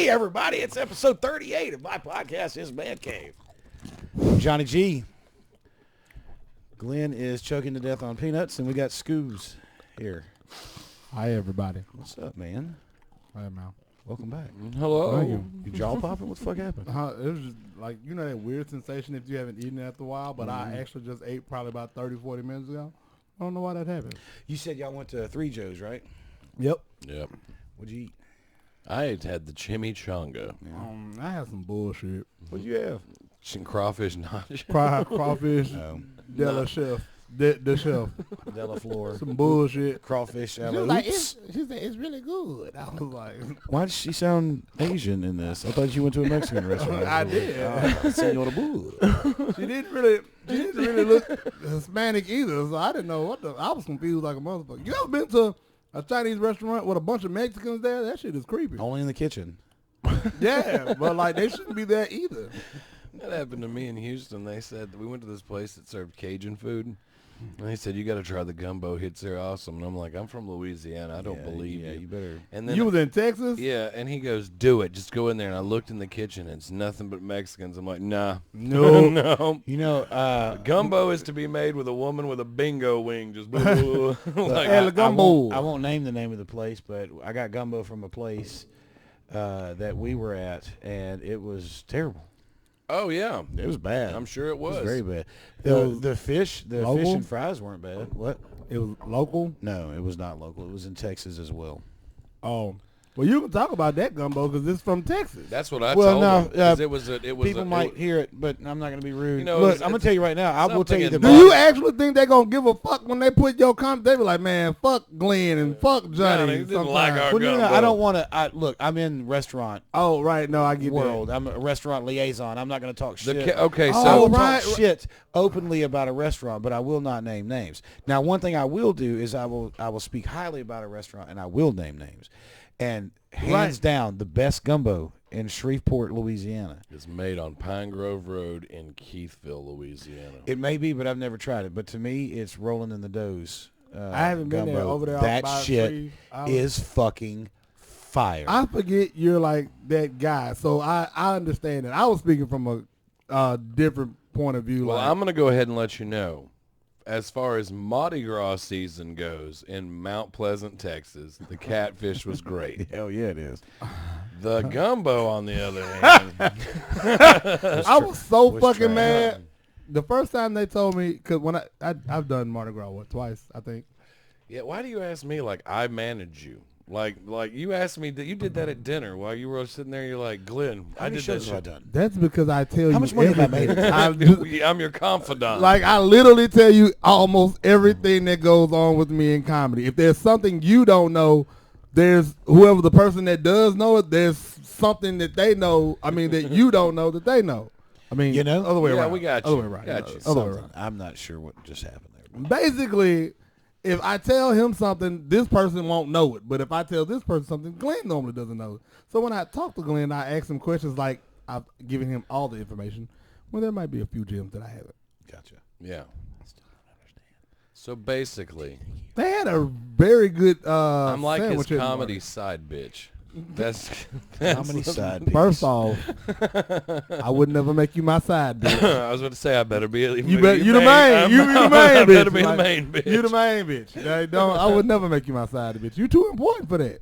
Hey, everybody, it's episode 38 of my podcast, Is Man Cave. I'm Johnny G. Glenn is choking to death on peanuts, and we got Scoobs here. Hi, everybody. What's up, man? Hi, man. Welcome back. Hello. Thank you. You jaw popping? What the fuck happened? It was just like, you know that weird sensation if you haven't eaten after a while, but I actually just ate probably about 30, 40 minutes ago. I don't know why that happened. You said y'all went to Three Joe's, right? Yep. Yep. What'd you eat? I had the chimichanga. Yeah. I had some bullshit. What'd you have? Some crawfish nachos. Crawfish, Oh, Della Chef, the chef. Della Flor. Some bullshit. Crawfish. She was like, she said, it's really good. I was like, Why does she sound Asian in this? I thought you went to a Mexican restaurant. I did. Senor Bull. She didn't really look Hispanic either, so I didn't know I was confused like a motherfucker. You ever been to a Chinese restaurant with a bunch of Mexicans there? That shit is creepy. Only in the kitchen. Yeah, but like they shouldn't be there either. That happened to me in Houston. They said we went to this place that served Cajun food. And they said, you got to try the gumbo hits. They're awesome. And I'm like, I'm from Louisiana. I don't believe you. You better. And then You was in Texas? yeah, and he goes, do it. Just go in there. And I looked in the kitchen, and it's nothing but Mexicans. I'm like, nah. No. No. You know, Gumbo is to be made with a woman with a bingo wing. Just like, El gumbo. I won't name the name of the place, but I got gumbo from a place that we were at, and it was terrible. oh, yeah. It was bad. I'm sure it It was. was very bad. was The fish local? and fries weren't bad. What? It was local? No, it was not local. It was in Texas as well. Oh. Well, you can talk about that gumbo because it's from Texas. That's what I Well, told no, him. 'Cause it was People might hear it, but I'm not going to be rude. You know, Look, it's- I'm going to tell you right now. I will tell something you the in- Do bottom- you actually think they're going to give a fuck when they put your comment? They be like, man, fuck Glenn and fuck Johnny. they didn't like sometimes. our Well, no, gumbo. I don't want to. Look, I'm in restaurant Oh, right. No, I get world. I'm a restaurant liaison. I'm not going to talk shit. Okay, I so will right, talk shit openly about a restaurant, but I will not name names. Now, one thing I will do is I will speak highly about a restaurant, and I will name names. And hands down, the best gumbo in Shreveport, Louisiana. it's made on Pine Grove Road in Keithville, Louisiana. It may be, but I've never tried it. But to me, it's rolling in the doughs. I haven't been there gumbo. over there. That by shit Tree. is fucking fire. I forget you're like that guy, so I understand it. I was speaking from a different point of view. Well, like, I'm going to go ahead and let you know. As far as Mardi Gras season goes in Mount Pleasant, Texas, the catfish was great. Hell yeah, it is. The gumbo, on the other hand, I was so was fucking trash. mad. The first time they told me, because when I've done Mardi Gras twice, I think. yeah. Why do you ask me like I manage you? Like you asked me that you did that at dinner while you were sitting there. You're like, Glenn, How I many did that shows have I shit. done? That's because I tell you. How much money have I made? everything. I'm your confidant. Like, I literally tell you almost everything that goes on with me in comedy. If there's something you don't know, there's whoever the person that does know it, there's something that they know, that you don't know that they know. You know? Other way Yeah, around. we got you. Other way around. Got you. Other way Something. around. I'm not sure what just happened there. Basically, if I tell him something, this person won't know it. But if I tell this person something, Glenn normally doesn't know it. So when I talk to Glenn, I ask him questions like I've given him all the information. Well, there might be a few gems that I haven't. Gotcha. yeah. So basically, They had a very good I'm like his sandwich in comedy side bitch. That's Comedy side piece. First off, I would never make you my side bitch. I was going to say I better be. You the main. You the main I bitch. better be Like, the main bitch. You the main bitch. I would never make you my side bitch. You too important for that.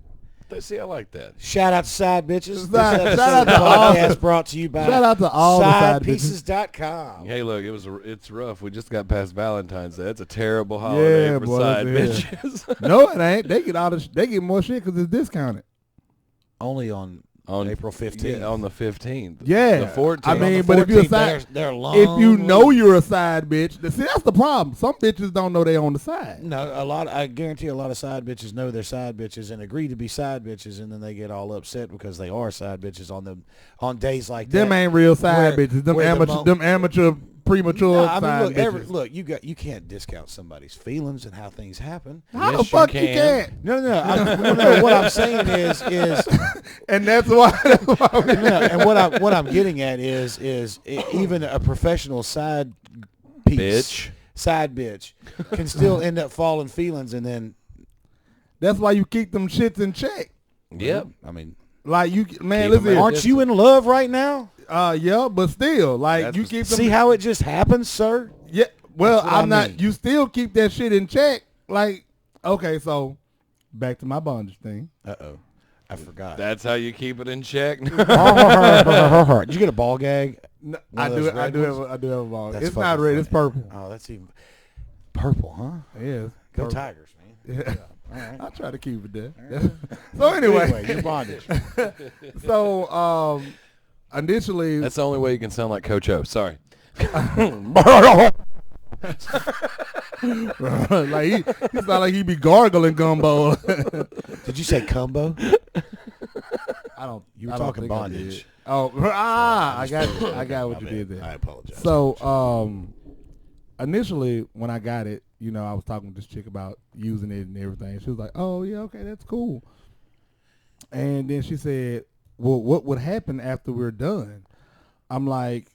See, I like that. Shout out to side bitches. Shout This out episode to of the all- podcast brought to you by Shout out to all the side bitches. sidepieces.com. Hey, look, it's rough. We just got past Valentine's Day. It's a terrible holiday Yeah, for boy, side that's bitches. No, it ain't. They get more shit because it's discounted. Only on April 15th. Yeah, on the 15th. Yeah. The 14th. I mean, On the but if you're a 14th, side, they're long. if you know you're a side bitch, see, that's the problem. Some bitches don't know they on the side. No, I guarantee a lot of side bitches know they're side bitches and agree to be side bitches, and then they get all upset because they are side bitches on days like Them that. ain't real side Where- bitches. Them where the amateur, premature No, I side mean, bitches. look, you can't discount somebody's feelings and how things happen. How Yes, the fuck you you can. can't? No. What I'm saying is, And that's why. and what I'm getting at is even a professional side piece, side bitch, can still end up falling feelings, and then That's why you keep them shits in check. Yep. I mean, Like you, man. Keep 'em Listen, at Aren't you in love right now? yeah, but still, like That's you the- keep them. See how it just happens, sir? Yeah. Well, That's what I I'm not. mean. You still keep that shit in check. Like, okay, so back to my bondage thing. Uh-oh. I forgot. That's how you keep it in check. Did you get a ball gag? No, One I of do. those I red do ones? have. I do have a ball. That's It's not fucking red. It's funny. purple. Oh, that's even purple, huh? Yeah. Go purple. Tigers, man. Yeah. All right. I try to keep it there. So anyway, Your bondage. so initially, That's the only way you can sound like Coach O. Sorry. like he sound like he be gargling gumbo. Did you say combo? I don't. You were I don't talking think I bondage. did. Oh, I got what you did there. I apologize. So, initially when I got it, you know, I was talking to this chick about using it and everything. She was like, "Oh yeah, okay, that's cool." And then she said, "Well, what would happen after we're done?" I'm like,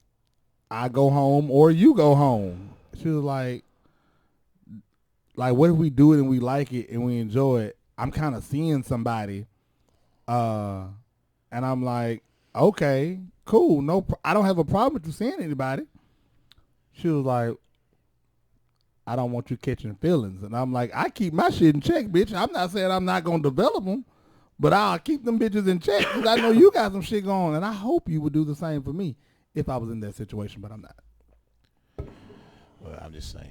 "I go home or you go home." She was like, what if we do it and we like it and we enjoy it? I'm kind of seeing somebody, and I'm like, okay, cool. No, I don't have a problem with you seeing anybody. She was like, I don't want you catching feelings. And I'm like, I keep my shit in check, bitch. I'm not saying I'm not going to develop them, but I'll keep them bitches in check because I know you got some shit going. And I hope you would do the same for me if I was in that situation, but I'm not. Well, I'm just saying.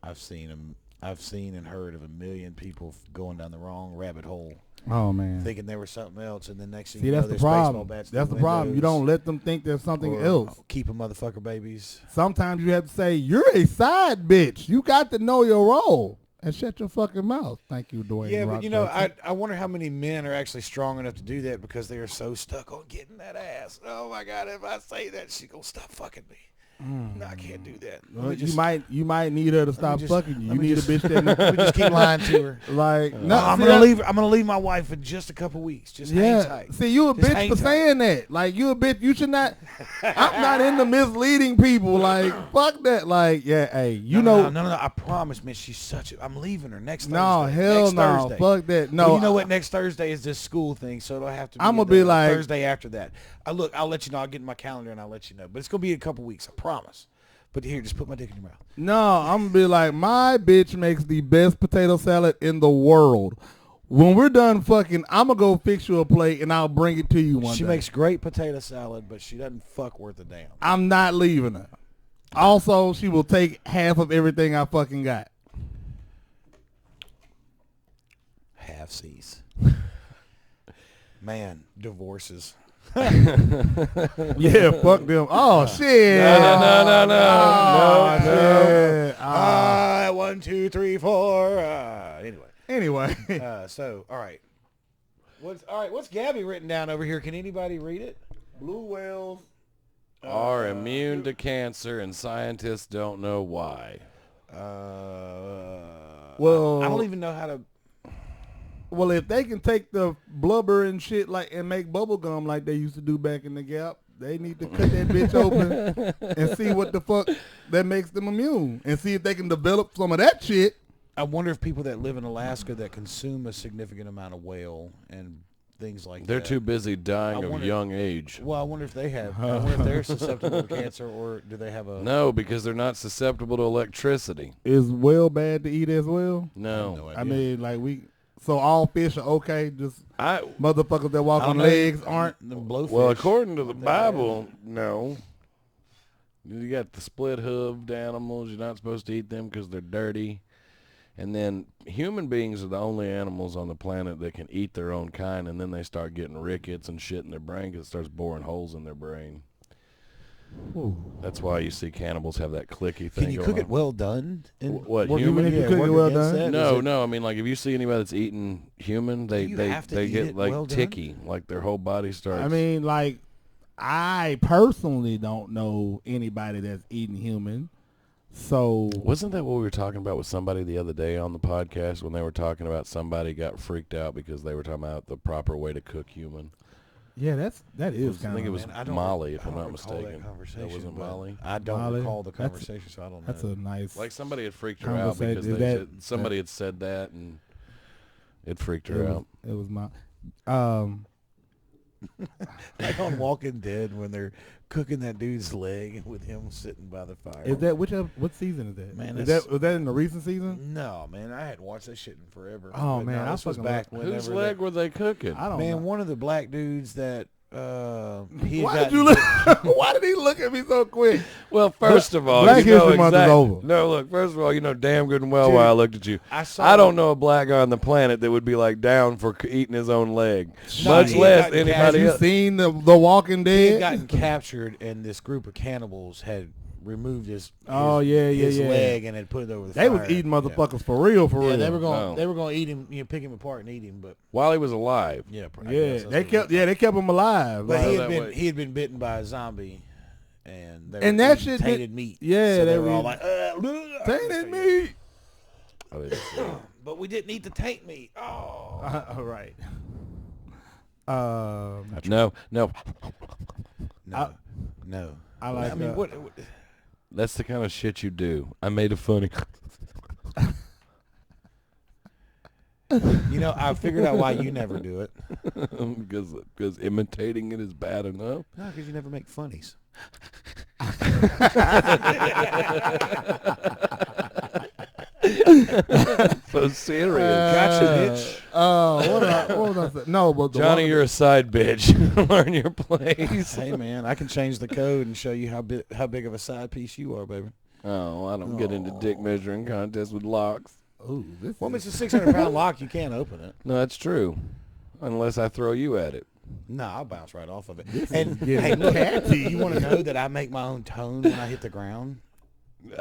I've seen and heard of a million people going down the wrong rabbit hole, Oh, man. thinking there was something else, and the next thing See, you know, that's the there's baseball problem. bats. That's the problem. You don't let them think there's something else. Keep a motherfucker babies. Sometimes you have to say, you're a side bitch. You got to know your role. And shut your fucking mouth. Thank you, Dwayne. Yeah, Rock but you know, Jackson. I wonder how many men are actually strong enough to do that because they are so stuck on getting that ass. Oh my God, if I say that, she gonna stop fucking me. No, I can't do that. Well, you might need her to stop just- fucking you. You let me need just- a bitch that Let me just keep lying to her. like No, I'm see, gonna that- leave. I'm gonna leave my wife in just a couple weeks. Just hang Yeah, tight. see, you a Just bitch hang for tight. saying that. Like, you a bitch. You should not. I'm not into misleading people. Like, fuck that. Like, yeah, hey, you know. No. I promise, man. She's such a. I'm leaving her next No, Thursday. hell next no. Thursday. Fuck that. No, Well, you know what? Next Thursday is this school thing, so it'll have to be. I'ma be like- Thursday after that. Look, I'll let you know. I'll get in my calendar and I'll let you know. But it's gonna be a couple weeks. I promise. But here, just put my dick in your mouth. No, I'm gonna be like, my bitch makes the best potato salad in the world. When we're done fucking, I'm gonna go fix you a plate and I'll bring it to you one She day. makes great potato salad, but she doesn't fuck worth a damn. I'm not leaving her. Also, she will take half of everything I fucking got. Half C's. Man, divorces. Yeah, fuck them. Oh shit. No. Oh, shit. Ah, 1, 2, 3, 4. Anyway, Anyway, so all right. What's Gabby written down over here? Can anybody read it? blue whales. Are immune to cancer, and scientists don't know why. Well, I don't even know how to. Well, if they can take the blubber and shit like and make bubble gum like they used to do back in the Gap, they need to cut that bitch open and see what the fuck that makes them immune and see if they can develop some of that shit. I wonder if people that live in Alaska that consume a significant amount of whale and things like They're that. too busy dying I of wonder- young age. Well, I wonder if they have. I wonder if they're susceptible to cancer, or do they have a? No, because they're not susceptible to electricity. Is whale bad to eat as well? No. I mean, like so all fish are okay, just motherfuckers that walk I on don't know. legs aren't. The blowfish. Well, according to the Bible, no. You got the split-hooved animals. You're not supposed to eat them because they're dirty. And then human beings are the only animals on the planet that can eat their own kind, and then they start getting rickets and shit in their brain because it starts boring holes in their brain. Ooh. That's why you see cannibals have that clicky thing Can you going cook it on. well done? What, Work- human? even if you cook it well against done? that? No. I mean, like, if you see anybody that's eating human, they you have to eat get, it like, well done? ticky. Like, their whole body starts... I mean, like, I personally don't know anybody that's eating human. So Wasn't that what we were talking about with somebody the other day on the podcast when they were talking about somebody got freaked out because they were talking about the proper way to cook human? yeah, that is I kind think it of. was Man, I don't- Molly, if I I'm don't not recall mistaken. That conversation, wasn't but Molly. I don't Molly? recall the That's- conversation, so I don't know. That's a nice. Like somebody had freaked her out Conversation. because Is they that- said, somebody had said that and it freaked her it was, out. It was my. Like on Walking Dead when they're cooking that dude's leg with him sitting by the fire. Is that what season is that? Man, was that in the recent season? No, man, I hadn't watched that shit in forever. Oh, But man, no, I this was fucking back whenever. Whose leg were they cooking? I don't Man, know. one of the black dudes that he Why had did you look? Why did he look at me so quick? Well, first of all, Black you know History Month is exactly. over. No, look. First of all, you know damn good and well Dude, why I looked at you. I don't know a black guy on the planet that would be like down for eating his own leg, No, much he less got Have anybody you else. seen the Walking He had Dead? gotten captured, and this group of cannibals had removed his yeah. leg and had put it over the They fire. was eating motherfuckers for real, for Yeah, real. they were going. Oh. They were going to eat him. Pick him apart and eat him. But While he was alive. yeah, I Yeah, guess that's they what it kept. was. Yeah, they kept him alive. But Like, that way. he had been bitten by a zombie, and they And were that eating shit tainted meat. yeah, so they they were all were like, tainted meat. Oh, it is. But we didn't eat the taint meat. Oh, All right. No. no, I- no. I like I mean, that. what? That's the kind of shit you do. I made a funny. You know, I figured out why you never do it. because imitating it is bad enough. No, because you never make funnies. So serious. Gotcha, bitch. What was I saying? No, but the Johnny, Walking you're a side bitch. Learn your place. Hey, man, I can change the code and show you how big of a side piece you are, baby. Oh, I don't get into dick measuring contests with locks. Ooh, this Well, is, it's a 600-pound lock. You can't open it. No, that's true. Unless I throw you at it. No, I'll bounce right off of it. This And is getting hey, look, catty. you want to know that I make my own tone when I hit the ground?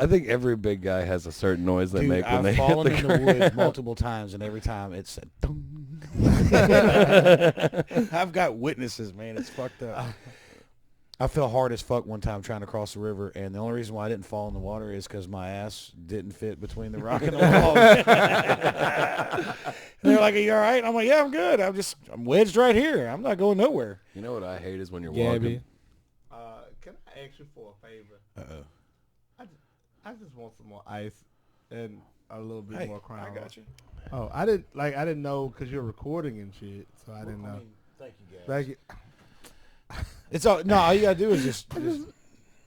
I think every big guy has a certain noise they Dude, make when I've they hit fallen the in ground. the woods multiple times, and every time it's a dong. I've got witnesses, man. It's fucked up. I fell hard as fuck one time trying to cross the river, and the only reason why I didn't fall in the water is because my ass didn't fit between the rock and the wall. They're like, "Are you all right?" I'm like, "Yeah, I'm good. I'm wedged right here. I'm not going nowhere." You know what I hate is when you're Gabby. walking. Can I ask you for a favor? Uh-oh. I just want some more ice and a little bit Hey, more Crown. I got you. Oh, I didn't know because you're recording and shit, so I didn't know. Thank you, guys. Thank you. It's all you gotta do is just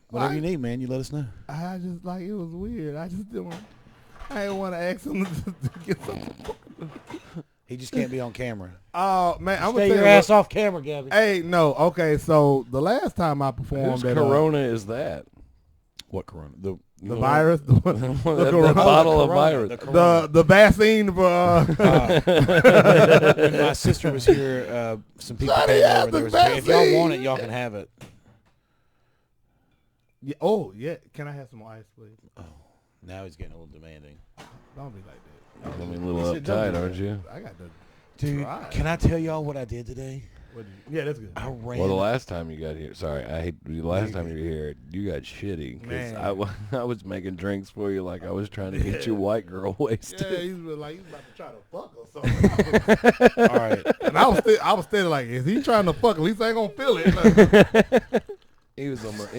whatever you need, man. You let us know. I just like it was weird. I just didn't. I didn't want to ask him to get something. He just can't be on camera. Oh man, I'm Stay gonna your tell you ass off camera, Gabby. Hey, no, okay. So the last time I performed Whose at Corona is that? What Corona? the virus, the that Corona. bottle of Corona, virus. Corona. the vaccine for. When my sister was here, some people Sonny, came have over. There the was if y'all vaccine. want it, y'all can have it. Yeah, oh yeah, can I have some more ice, please? Now he's getting a little demanding. Don't be like that. I mean, a little uptight, aren't you? I got the. Dude, Try. can I tell y'all what I did today? Yeah, that's good. I ran. Well, the last time you got here, sorry, I hate the last time you were here, you got shitty because Man. I was making drinks for you like I was trying to get you white girl wasted. Yeah, he's like he's about to try to fuck or something. All right. And I was still like, is he trying to fuck? At least I ain't gonna feel it. He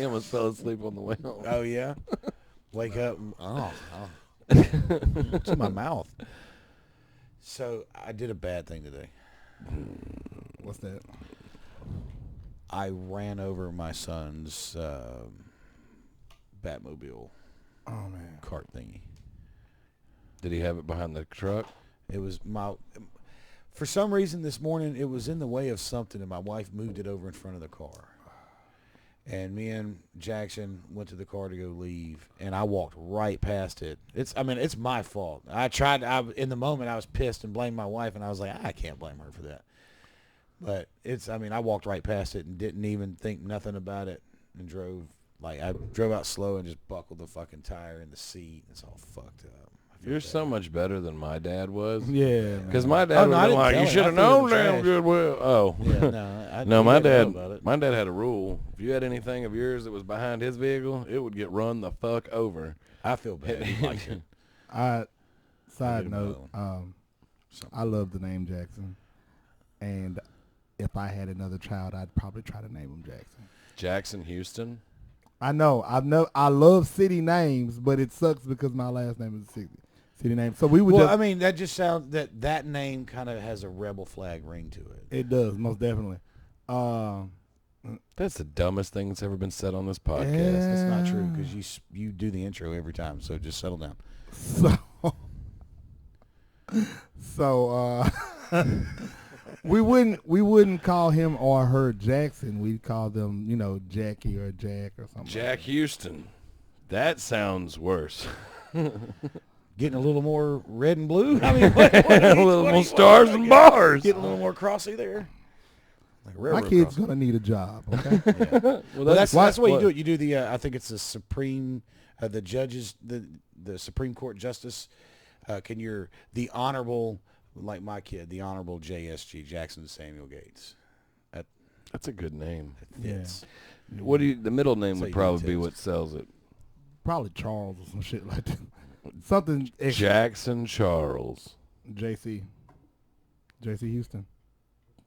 almost fell asleep on the way home. Oh yeah. Wake up. To my mouth. So I did a bad thing today. What's that? I ran over my son's Batmobile Oh man. cart thingy. Did he have it behind the truck? It was for some reason this morning it was in the way of something, and my wife moved it over in front of the car. And me and Jackson went to the car to go leave, and I walked right past it. It's my fault. In the moment I was pissed and blamed my wife, and I was like, I can't blame her for that. But I walked right past it and didn't even think nothing about it, and I drove out slow and just buckled the fucking tire in the seat. It's all fucked up. I feel You're bad. so much better than my dad was. Yeah. Because my dad Oh, no, was I didn't like, tell you him. should I have threw it in known the damn trash. good well. Oh. Yeah, no, No, you my never know dad. about it. My dad had a rule. If you had anything of yours that was behind his vehicle, it would get run the fuck over. I feel bad. He liked it. Side Leave him note, I love the name Jackson, and if I had another child, I'd probably try to name him Jackson. Jackson Houston. I know. I love city names, but it sucks because my last name is city name. So we would Well, just. I mean, that just sounds that name kind of has a rebel flag ring to it. It does, most definitely. That's the dumbest thing that's ever been said on this podcast. Yeah. That's not true because you do the intro every time. So just settle down. So we wouldn't call him or her Jackson. We'd call them, Jackie or Jack or something. Jack Houston. That sounds worse. Getting a little more red and blue. I mean, A little more stars and bars. Getting a little more crossy there. Like My kid's gonna need a job. Okay. Yeah. Well, that's the way you do it. You do the I think it's the Supreme, the judges, the Supreme Court justice. The honorable, like my kid, the honorable JSG, Jackson Samuel Gates. That's a good name. Yes. What do you? The middle name would you probably be details. what sells it. Probably Charles or some shit like that. Something extra. Jackson Charles. JC Houston.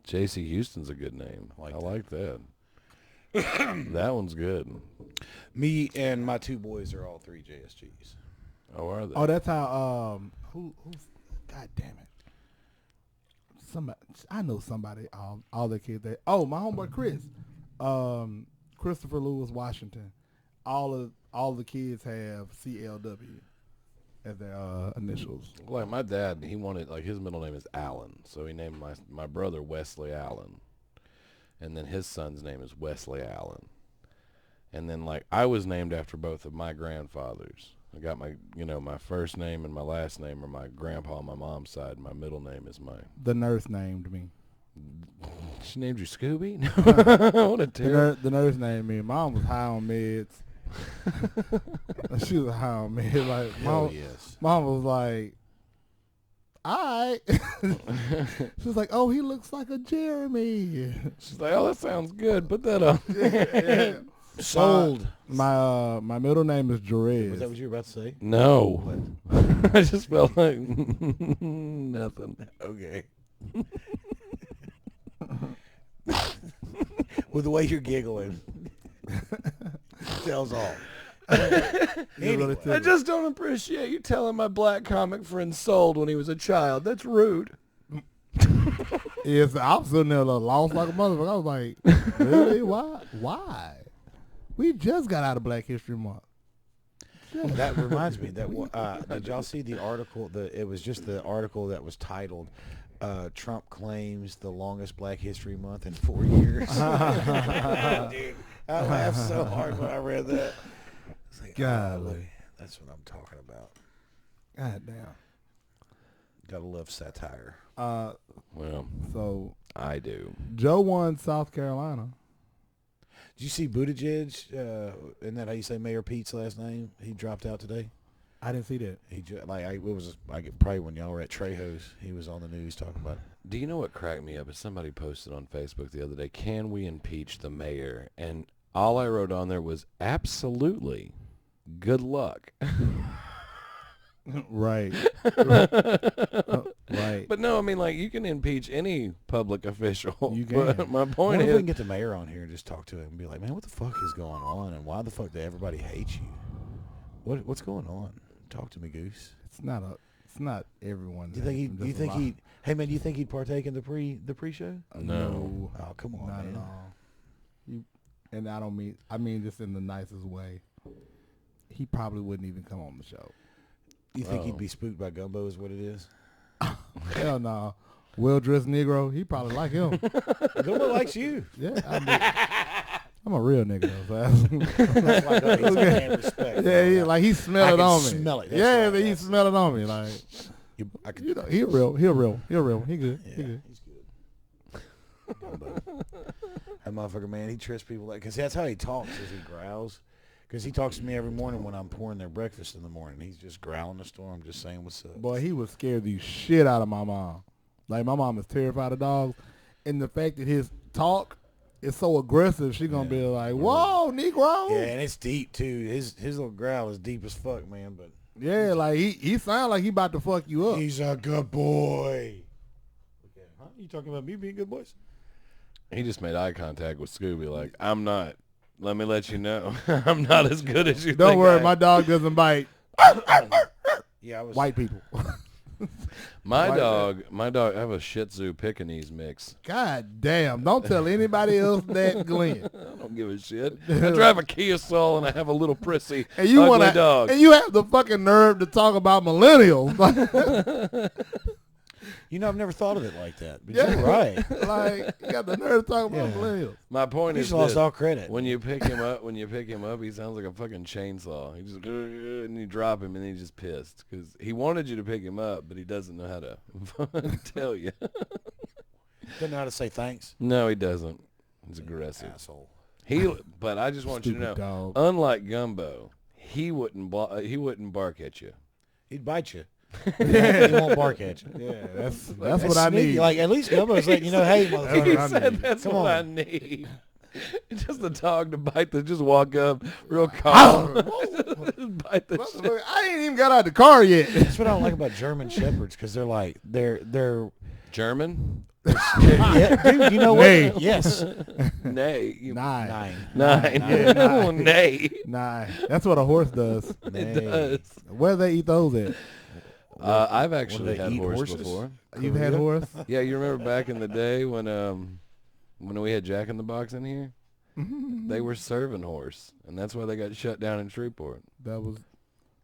J.C. Houston's a good name. I like that. That one's good. Me and my two boys are all three JSGs. Oh, are they? Oh, that's how. Who's? God damn it. Somebody. I know somebody. All the kids. My homeboy Chris. Christopher Lewis Washington. All the kids have CLW as their initials. Like my dad, he wanted, like, his middle name is Allen, so he named my brother Wesley Allen, and then his son's name is Wesley Allen, and then like I was named after both of my grandfathers. I got my my first name and my last name are my grandpa on my mom's side. My middle name is The nurse named me. She named you Scooby? What a terror. The nurse named me. Mom was high on meds. She was high on meds. Like mom was like, all right. She was like, oh, he looks like a Jeremy. She's like, oh, that sounds good. Put that on. Yeah. Sold. My middle name is Jerez. Was that what you were about to say? No. I just felt like nothing. Okay. With the way you're giggling. Tells all. Anyway. I just don't appreciate you telling my black comic friend sold when he was a child. That's rude. Yes, I was sitting there lost like a motherfucker. I was like, really? Why? We just got out of Black History Month. That reminds me. Did y'all see the article? It was just the article that was titled Trump claims the longest Black History Month in 4 years. Dude, I laughed so hard when I read that. It's like, Golly. that's what I'm talking about. God damn. Gotta love satire. Well, So I do. Joe won South Carolina. Did you see Buttigieg? Isn't that how you say Mayor Pete's last name? He dropped out today. I didn't see that. Probably when y'all were at Trejo's, he was on the news talking about it. Do you know what cracked me up? Is somebody posted on Facebook the other day, can we impeach the mayor? And all I wrote on there was, absolutely. Good luck. Right. Right. But no, I mean, like, you can impeach any public official. You can. But my I point wonder if we is, can get the mayor on here and just talk to him and be like, man, what the fuck is going on? And why the fuck do everybody hate you? What's going on? Talk to me, Goose. It's not everyone. Do you think he'd hey man, do you think he'd partake in the pre-show? No. Oh, come on, Not man. at all. And I mean this in the nicest way. He probably wouldn't even come on the show. You think he'd be spooked by gumbo is what it is? Hell no. Well-dressed Negro, he probably like him. Gumbo likes you. Yeah, I'm a real nigga though. So That's why he's a man of respect. yeah, like he smell I it can on me. smell it. That's Yeah, right. he smell it on me. Like I could, you know, he real. He good. yeah, He good. he's good. Gumbo. That motherfucker, man, he trips people because that's how he talks. Is he growls? Because he talks to me every morning when I'm pouring their breakfast in the morning. He's just growling the storm, just saying what's up. Boy, he would scare the shit out of my mom. Like my mom is terrified of dogs, and the fact that his talk is so aggressive, she gonna be like, "Whoa, Negro!" Yeah, and it's deep too. His little growl is deep as fuck, man. But Yeah, like he sound like he about to fuck you up. he's a good boy. Okay. Huh? You talking about me being good boys? he just made eye contact with Scooby like, I'm not. Let me let you know. I'm not as good as you Don't think worry, I my dog doesn't bite Yeah, I was. white people. My Like dog, I have a Shih Tzu Pekingese mix. God damn! Don't tell anybody else that, Glenn. I don't give a shit. I drive a Kia Soul and I have a little prissy, And you ugly dog. and you have the fucking nerve to talk about millennials. You know, I've never thought of it like that. But Yeah. you're right. Like, you got the nerve to talk about millennials. My point You is just lost this. all credit. When you pick him up, he sounds like a fucking chainsaw. He just and you drop him and he's just pissed because he wanted you to pick him up, but he doesn't know how to tell you. Doesn't know how to say thanks. No, he doesn't. He's aggressive. Asshole. But I just want you to know, Stupid dog. unlike Gumbo, he wouldn't bark at you. He'd bite you. He won't bark at you. Yeah, that's what I sneaky. need. Like, at least Gumbo's like, hey, That's motherfucker. He what I said need. that's Come what I on. need. Just a dog to bite just walk up real calm. Just bite the shit. Look, I ain't even got out the car yet. That's what I don't like about German Shepherds because they're like, they're German? yeah, dude, you know what? Nay. Yes. Nay. Nine. Nine. Yeah, nine. Oh, nay. Nah, that's what a horse does. It does. Where do they eat those at? I've What, actually do they had eat horse horses? before. You've had horse? Yeah, you remember back in the day when we had Jack in the Box in here? They were serving horse, and that's why they got shut down in Shreveport. That was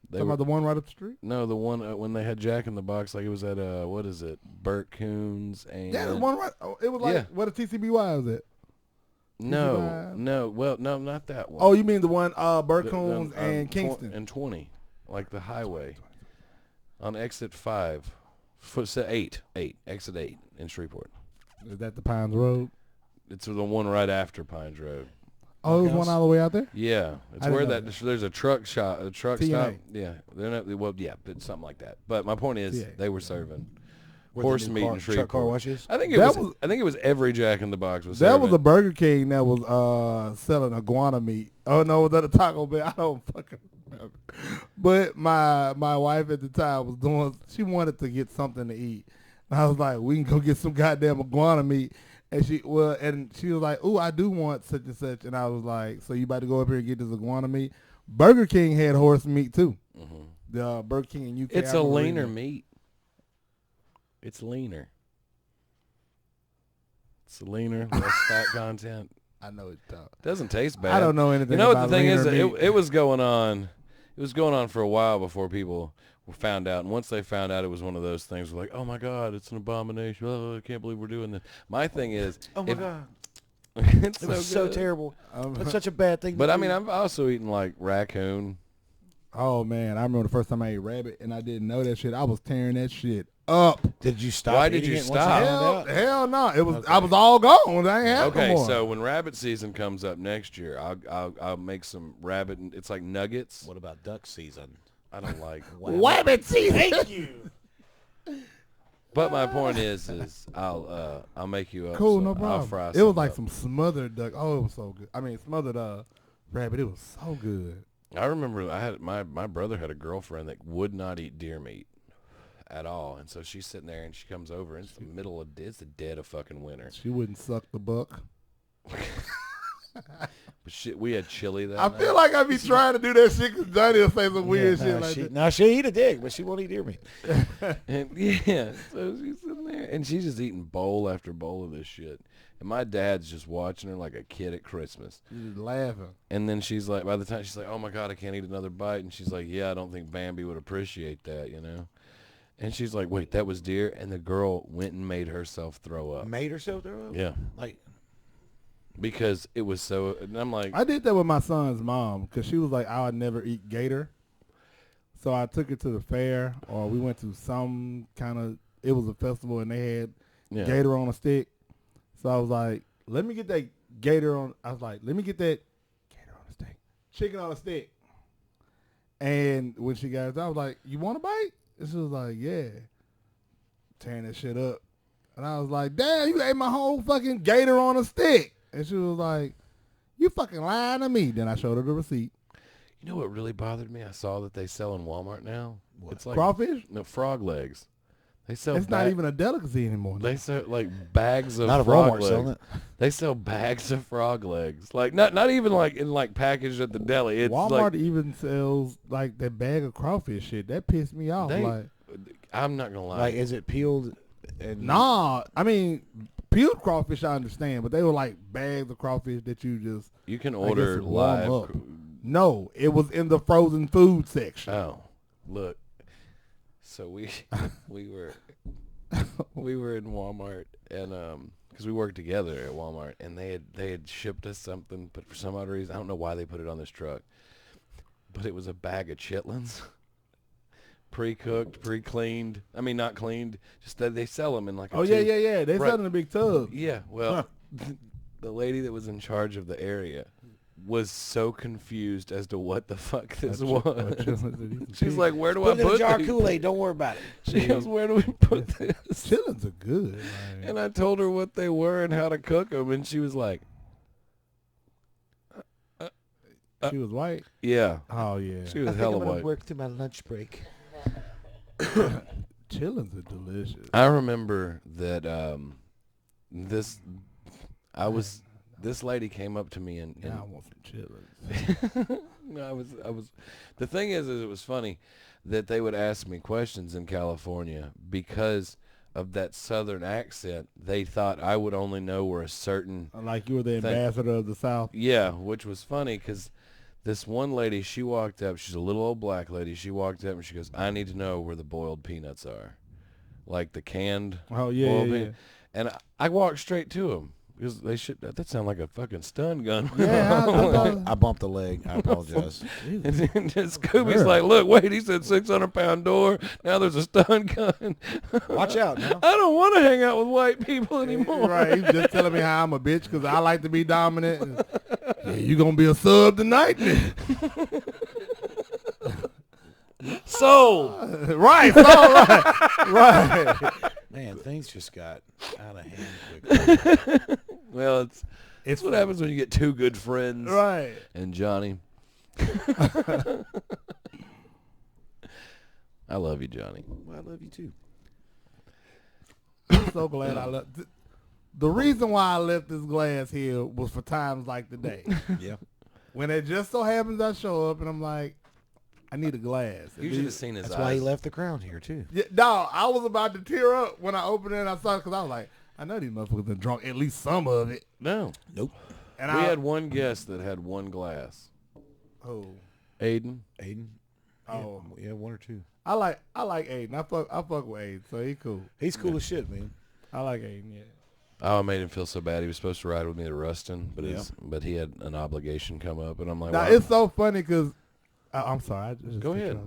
They talking were, about the one right up the street? no, the one when they had Jack in the Box, like it was at what is it, Burt Coons and Yeah, the one right. Oh, it was like Yeah. where the TCBY was at. no, not that one. Oh, you mean the one The- Burcoons the, and Kingston? and 20, like the highway on exit 5, exit 8 in Shreveport. Is that the Pines Road? It's the one right after Pines Road. Oh, it was Okay. one all the way out there? Yeah, it's I didn't where know that there's a truck stop. TNA. Yeah, they're not. Well, yeah, but something like that. But my point is, TA. they were serving Where the horse new meat in truck Shreveport. car washes. I think That was- I think it was every Jack in the Box was. That serving. was a Burger King that was selling iguana meat. Oh no, was that a Taco Bell? I don't fucking remember. But my wife at the time was doing. She wanted to get something to eat. And I was like, we can go get some goddamn iguana meat. And she was like, ooh, I do want such and such. And I was like, so you about to go up here and get this iguana meat? Burger King had horse meat too. Mhm. The Burger King in UK. It's I a remember leaner reading meat. It's leaner. It's leaner, less fat content. it. I know it's tough. Doesn't taste bad. I don't know anything. You know what the about thing is? leaner It, meat. it was going on. It was going on for a while before people found out. And once they found out, it was one of those things where like, oh my God, it's an abomination. Oh, I can't believe we're doing this. My thing is, Oh my if- God. it's It was so good. terrible. That's such a bad thing. But to I do. mean, I've also eaten like raccoon. Oh man, I remember the first time I ate rabbit and I didn't know that shit. I was tearing that shit up. Did you stop? Why did eating you it once stop? found out? Hell no! It was Okay. I was all gone. I ain't have Okay, no more. so when rabbit season comes up next year, I'll make some rabbit. It's like nuggets. What about duck season? I don't like. rabbit season. Thank you. But my point is I'll make you up. Cool, some- no I'll problem. fry It was some like up. some smothered duck. Oh, it was so good. I mean, smothered rabbit. It was so good. I remember I had my brother had a girlfriend that would not eat deer meat at all, and so she's sitting there and she comes over and it's the dead of fucking winter. She wouldn't suck the buck. But shit, we had chili that I night. feel like I be trying to do that shit because Johnny will say some weird Yeah, shit no, like she, that. no, she'll eat a dick, but she won't eat deer meat. And yeah, so she's sitting there and she's just eating bowl after bowl of this shit. And my dad's just watching her like a kid at Christmas. She's just laughing. And then she's like, by the time she's like, oh my God, I can't eat another bite. And she's like, yeah, I don't think Bambi would appreciate that, you know? And she's like, wait, that was deer? And the girl went and made herself throw up. Made herself throw up? Yeah. Like, Because it was so, and I'm like, I did that with my son's mom because she was like, I would never eat gator. So I took her to the fair, or we went to some kind of, it was a festival and they had yeah. gator on a stick. So I was like, let me get that gator on, I was like, let me get that gator on a stick, chicken on a stick. And when she got it, I was like, you want a bite? And she was like, yeah. Tearing that shit up. And I was like, damn, you ate my whole fucking gator on a stick. And she was like, you fucking lying to me. Then I showed her the receipt. You know what really bothered me? I saw that they sell in Walmart now. What? It's like Crawfish? no frog legs. They sell. It's not even a delicacy anymore. They sell like bags of not a frog Walmart selling legs. it. They sell bags of frog legs. Like not even like in like packaged at the deli. It's Walmart like even sells like that bag of crawfish shit. That pissed me off. They- Like, I'm not gonna lie. Like, is it peeled? And Nah, I mean, peeled crawfish I understand, but they were like bags of crawfish that you can I order guess, warm live. up. No, it was in the frozen food section. Oh, look. So we were in Walmart, and because we worked together at Walmart, and they had shipped us something, but for some odd reason I don't know why they put it on this truck, but it was a bag of chitlins, pre-cooked, pre-cleaned. I mean, not cleaned. Just that they sell them in like. Yeah. They sell in a big tub. Yeah. Well, the lady that was in charge of the area was so confused as to what the fuck this was. She's like, "Where do I put it in put a jar of these?" Kool-Aid. Don't worry about it. She goes, "Where do we put this?" Chitlins are good. And I told her what they were and how to cook them, and she was like, she was white. "Yeah." Oh yeah. She was hella white. Work through my lunch break. Chitlins are delicious. I remember that this lady came up to me and I want some chitlins. no, I was. The thing is it was funny that they would ask me questions in California because of that southern accent. They thought I would only know where a certain Like you were the ambassador of the South. Yeah, which was funny because this one lady, she walked up. She's a little old black lady. She walked up and she goes, "I need to know where the boiled peanuts are, like the canned." Oh yeah, boiled yeah. peanut. And I walked straight to them. Because they should. That sound like a fucking stun gun. Yeah, I bumped a leg. I apologize. And then Scooby's like, "Look, wait." He said 600-pound door. Now there's a stun gun. Watch out now. I don't want to hang out with white people anymore. Right, he's just telling me how I'm a bitch because I like to be dominant. And, yeah, you gonna be a sub tonight, then. Sold. Right, right. Man, things just got out of hand quick. Well, it's what happens when you get two good friends. Right. And Johnny. I love you, Johnny. Well, I love you too. I'm so glad I left. The reason why I left this glass here was for times like today. Yeah. When it just so happens I show up and I'm like, I need a glass. You should have seen his That's eyes. why he left the crown here too. Yeah, no, I was about to tear up when I opened it and I saw it because I was like, I know these motherfuckers have drunk at least some of it. No. Nope. And We had one guest that had one glass. Oh. Aiden. Oh. Yeah, one or two. I like Aiden. I fuck with Aiden, so he cool. He's cool as shit, man. I like Aiden, yeah. Oh, I made him feel so bad. He was supposed to ride with me to Ruston, but Yeah. but he had an obligation come up, and I'm like, Now "Wow." it's so funny because I'm sorry. I just Go ahead.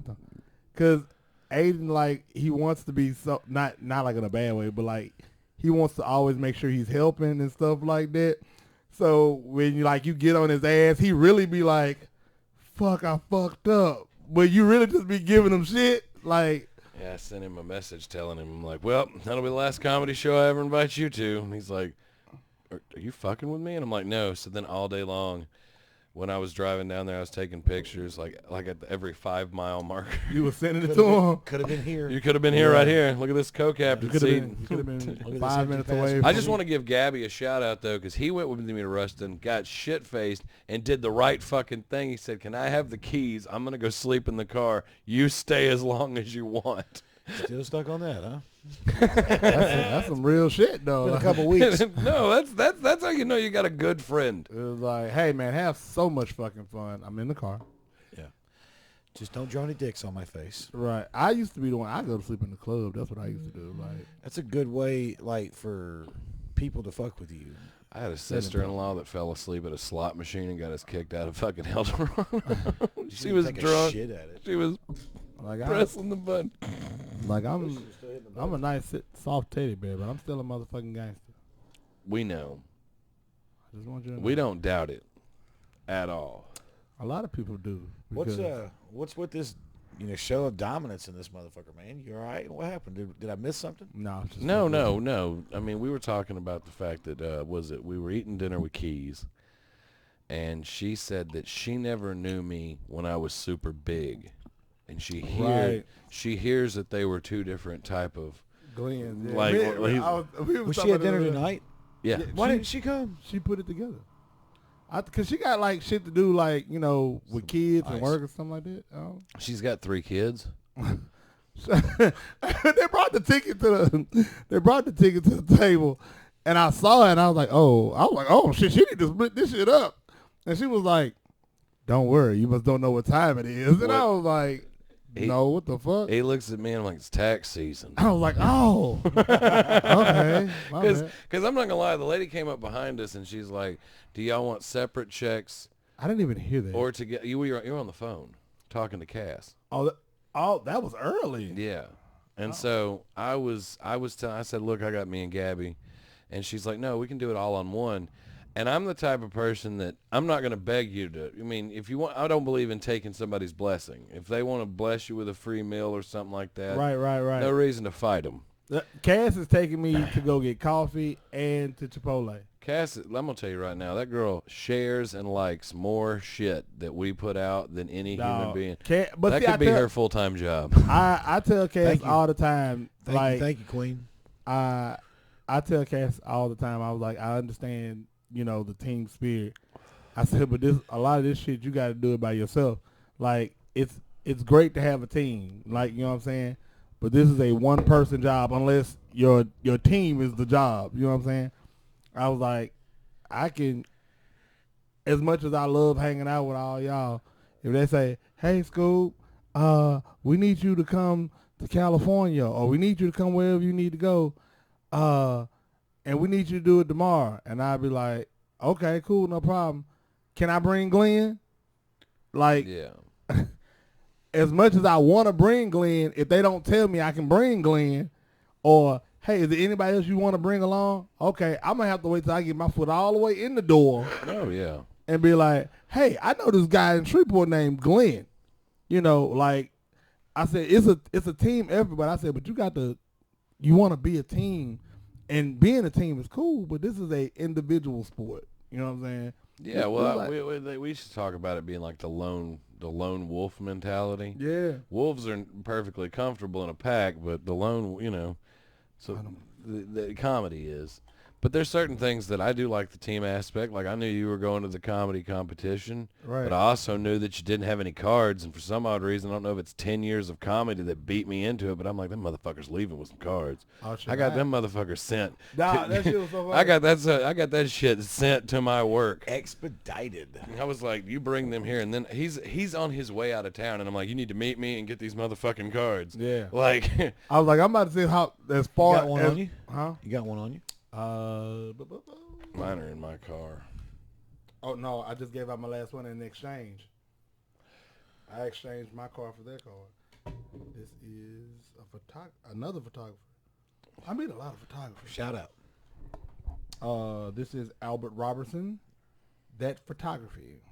Because Aiden, like, he wants to be so not like in a bad way, but like he wants to always make sure he's helping and stuff like that. So when you get on his ass, he really be like, "Fuck, I fucked up," but you really just be giving him shit, like. Yeah, I sent him a message telling him, I'm like, "Well, that'll be the last comedy show I ever invite you to." And he's like, are you fucking with me? And I'm like, "No." So then all day long, when I was driving down there, I was taking pictures, like at every 5-mile marker. You were sending it to him. Could have been here. You could have been here right here. Look at this co-captain You seat. could have been Look at 5 this minutes empty away. I just want to give Gabby a shout out though, because he went with me to Ruston, got shit-faced, and did the right fucking thing. He said, "Can I have the keys? I'm gonna go sleep in the car. You stay as long as you want." Still stuck on that, huh? That's some real shit, though. Been a couple weeks. No, that's how you know you got a good friend. It was like, hey, man, have so much fucking fun. I'm in the car. Yeah. Just don't draw any dicks on my face. Right. I used to be the one. I go to sleep in the club. That's what I used to do. Like, That's a good way, like, for people to fuck with you. I had a sister-in-law that fell asleep at a slot machine and got us kicked out of fucking Eldorado. She was Take a drunk. shit at it. She was pressing the button. I'm a nice, soft teddy bear, but I'm still a motherfucking gangster. We know. I just want you to know. We don't doubt it at all. A lot of people do. What's with this, show of dominance in this motherfucker, man? You all right? What happened? Did I miss something? No. It's just No. I mean, we were talking about the fact that we were eating dinner with Keys, and she said that she never knew me when I was super big, and she hears that they were two different type of. Glenn. Yeah. Like, Was she at dinner tonight? Yeah. Why didn't she come? She put it together. Because she got, like, shit to do, like, with kids and work or something like that. She's got 3 kids. They brought the ticket to the table, and I saw it, and I was like, oh shit, she need to split this shit up. And she was like, don't worry, you must don't know what time it is. And I was like, no, what the fuck? He looks at me and I'm like, it's tax season. I was like, oh, okay. Because I'm not gonna lie, the lady came up behind us and she's like, do y'all want separate checks? I didn't even hear that. Or to get you were on the phone talking to Cass. Oh, that was early. Yeah. And so I said, look, I got me and Gabby. And she's like, no, we can do it all on one. And I'm the type of person that I'm not going to beg you to. I mean, if you want, I don't believe in taking somebody's blessing. If they want to bless you with a free meal or something like that, right. no reason to fight them. Cass is taking me to go get coffee and to Chipotle. Cass, I'm going to tell you right now, that girl shares and likes more shit that we put out than any human being. That could be her full-time job. I tell Cass all the time. Thank you, Queen. I tell Cass all the time. I was like, I understand, the team spirit. I said, but a lot of this shit you got to do it by yourself. Like it's great to have a team. Like, you know what I'm saying? But this is a one-person job unless your team is the job. You know what I'm saying? I was like, I can, as much as I love hanging out with all y'all, if they say, hey, Scoob, we need you to come to California, or we need you to come wherever you need to go, and we need you to do it tomorrow. And I'd be like, okay, cool, no problem. Can I bring Glenn? Like, yeah. As much as I want to bring Glenn, if they don't tell me I can bring Glenn, or hey, is there anybody else you want to bring along? Okay, I'm going to have to wait till I get my foot all the way in the door. Oh, yeah. And be like, hey, I know this guy in Shreveport named Glenn. Like I said, it's a team effort, but I said, but you want to be a team, and being a team is cool, but this is a individual sport. You know what I'm saying? Yeah, well, we should talk about it being like the lone wolf mentality. Yeah. Wolves are perfectly comfortable in a pack, but the lone, so the comedy is. But there's certain things that I do like the team aspect. Like I knew you were going to the comedy competition, right? But I also knew that you didn't have any cards, and for some odd reason, I don't know if it's 10 years of comedy that beat me into it, but I'm like, them motherfuckers leaving with some cards. Oh, shit, I got them motherfuckers sent. Nah, that shit was so funny. I got that shit sent to my work. Expedited. I was like, you bring them here, and then he's on his way out of town, and I'm like, you need to meet me and get these motherfucking cards. Yeah. Like, I was like, I'm about to see how as far you got one as, on you? Huh? You got one on you? Mine are in my car. Oh no, I just gave out my last one in exchange. I exchanged my car for their car. This is another photographer. I meet a lot of photographers. Shout out. This is Albert Robertson. That Photography,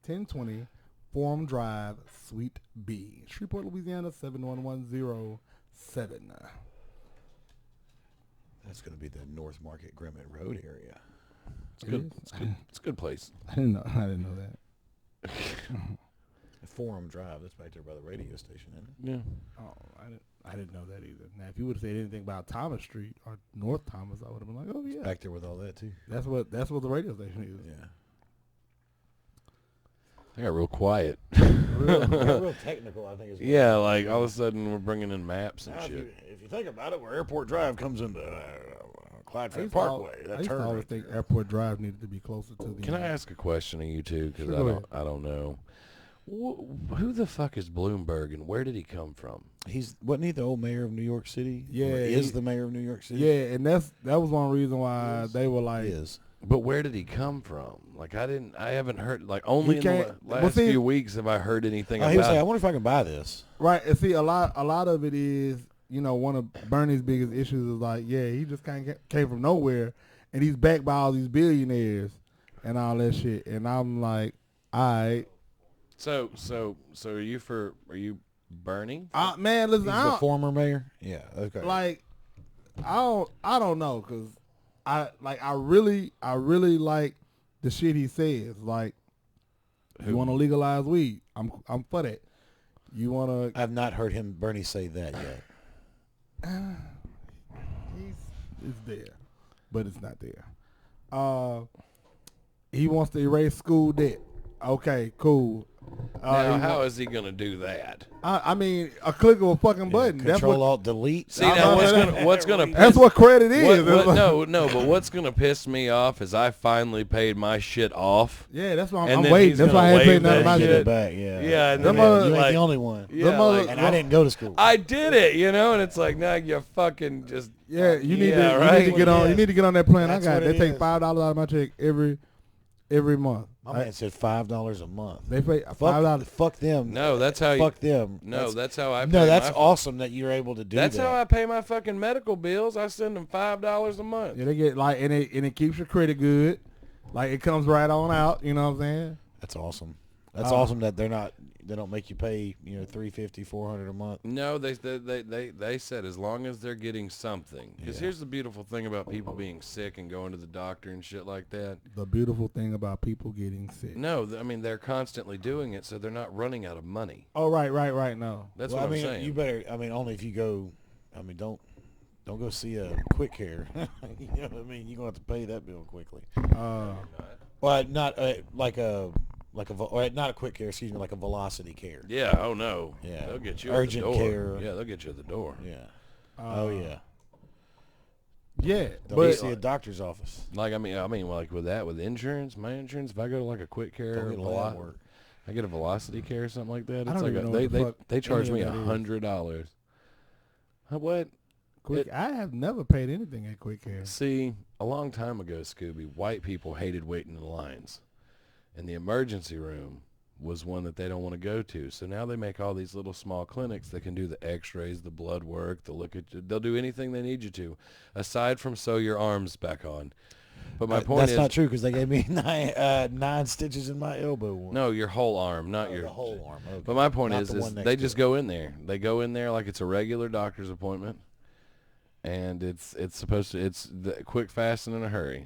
1020 Forum Drive, Suite B, Shreveport, Louisiana 71107. That's going to be the North Market Grimmett Road area. It's good. It's a good place. I didn't know that. Forum Drive. That's back there by the radio station, isn't it? Yeah. Oh, I didn't know that either. Now, if you would have said anything about Thomas Street or North Thomas, I would have been like, oh yeah, it's back there with all that too. That's what the radio station is. Yeah. They got real quiet. real technical, I think. Yeah, like all of a sudden we're bringing in maps and shit. If you think about it, where Airport Drive comes into Clyde I Parkway, used to always think Airport Drive needed to be closer to the. Can I ask a question of you two? Because I don't know. Who the fuck is Bloomberg and where did he come from? Wasn't he the old mayor of New York City? Yeah, or is the mayor of New York City? Yeah, and that was one reason why they were like. He is. But where did he come from? Like I haven't heard, like only in the last few weeks have I heard anything about he was like, I wonder if I can buy this. Right, and see, a lot of it is, one of Bernie's biggest issues is like, yeah, he just kind of came from nowhere, and he's backed by all these billionaires and all that shit, and I'm like, all right. So are you Bernie? Man, listen, He's the former mayor. Yeah, okay. Like, I don't know, cause I really like the shit he says. Like, you want to legalize weed? I'm for that. You want to? I've not heard Bernie say that yet. It's there, but it's not there. He wants to erase school debt. Okay, cool. Now, how is he going to do that? I mean, a click of a fucking button. That's Control what. Alt Delete. See, now what's gonna That's what credit is. no, but what's gonna piss me off is I finally paid my shit off. Yeah, that's why And I'm then waiting. he's That's why I gonna ain't paid waive none of that my shit. shit. Back, yeah. Yeah, and Them then, other- You ain't like, the only one. yeah, like, And I didn't go to school. I did it, and it's like, now you fucking just. Yeah, you need Yeah, to. right? You need to get on. You need to get on that plan. That's I got. what They it take is. $5 out of my check every month. My man said $5 a month. They pay $5. Fuck them. No, that's how. Fuck them. No, that's how I. Pay No, that's my, awesome that you're able to do That's that. how I pay my fucking medical bills. I send them $5 a month. Yeah, they get like, and it keeps your credit good. Like it comes right on out. You know what I'm saying? That's awesome. That's awesome that they don't make you pay, $350, $400 a month. No, they said as long as they're getting something. Because here's the beautiful thing about people being sick and going to the doctor and shit like that. The beautiful thing about people getting sick. No, I mean they're constantly doing it, so they're not running out of money. Oh, right. No. That's Well, what I mean, I'm saying. you better. I mean, only if you go. I mean, don't go see a quick care. You know what I mean? You're gonna have to pay that bill quickly. Well, not not a quick care. Excuse me, like a velocity care. Yeah. Oh no. Yeah. They'll get you Urgent at the door. care. Yeah, they'll get you at the door. Yeah. Oh yeah. Yeah, Don't go but see a doctor's office. Like I mean, like with insurance, my insurance. If I go to like a quick care, Don't get lab work. I get a velocity care or something like that. I It's don't like even know what the fuck they charge any me of that is. $100. What? quick. I have never paid anything at Quick Care. See, a long time ago, Scooby, white people hated waiting in lines. And the emergency room was one that they don't want to go to. So now they make all these little small clinics that can do the x-rays, the blood work, they'll do anything they need you to, aside from sew your arms back on. But my point that's is... not true because they gave me nine stitches in my elbow. No, your whole arm, not your... the whole arm. Okay. But my point Not is the one next they to just it. go in there. They go in there like it's a regular doctor's appointment. And it's supposed to... It's quick, fast, and in a hurry.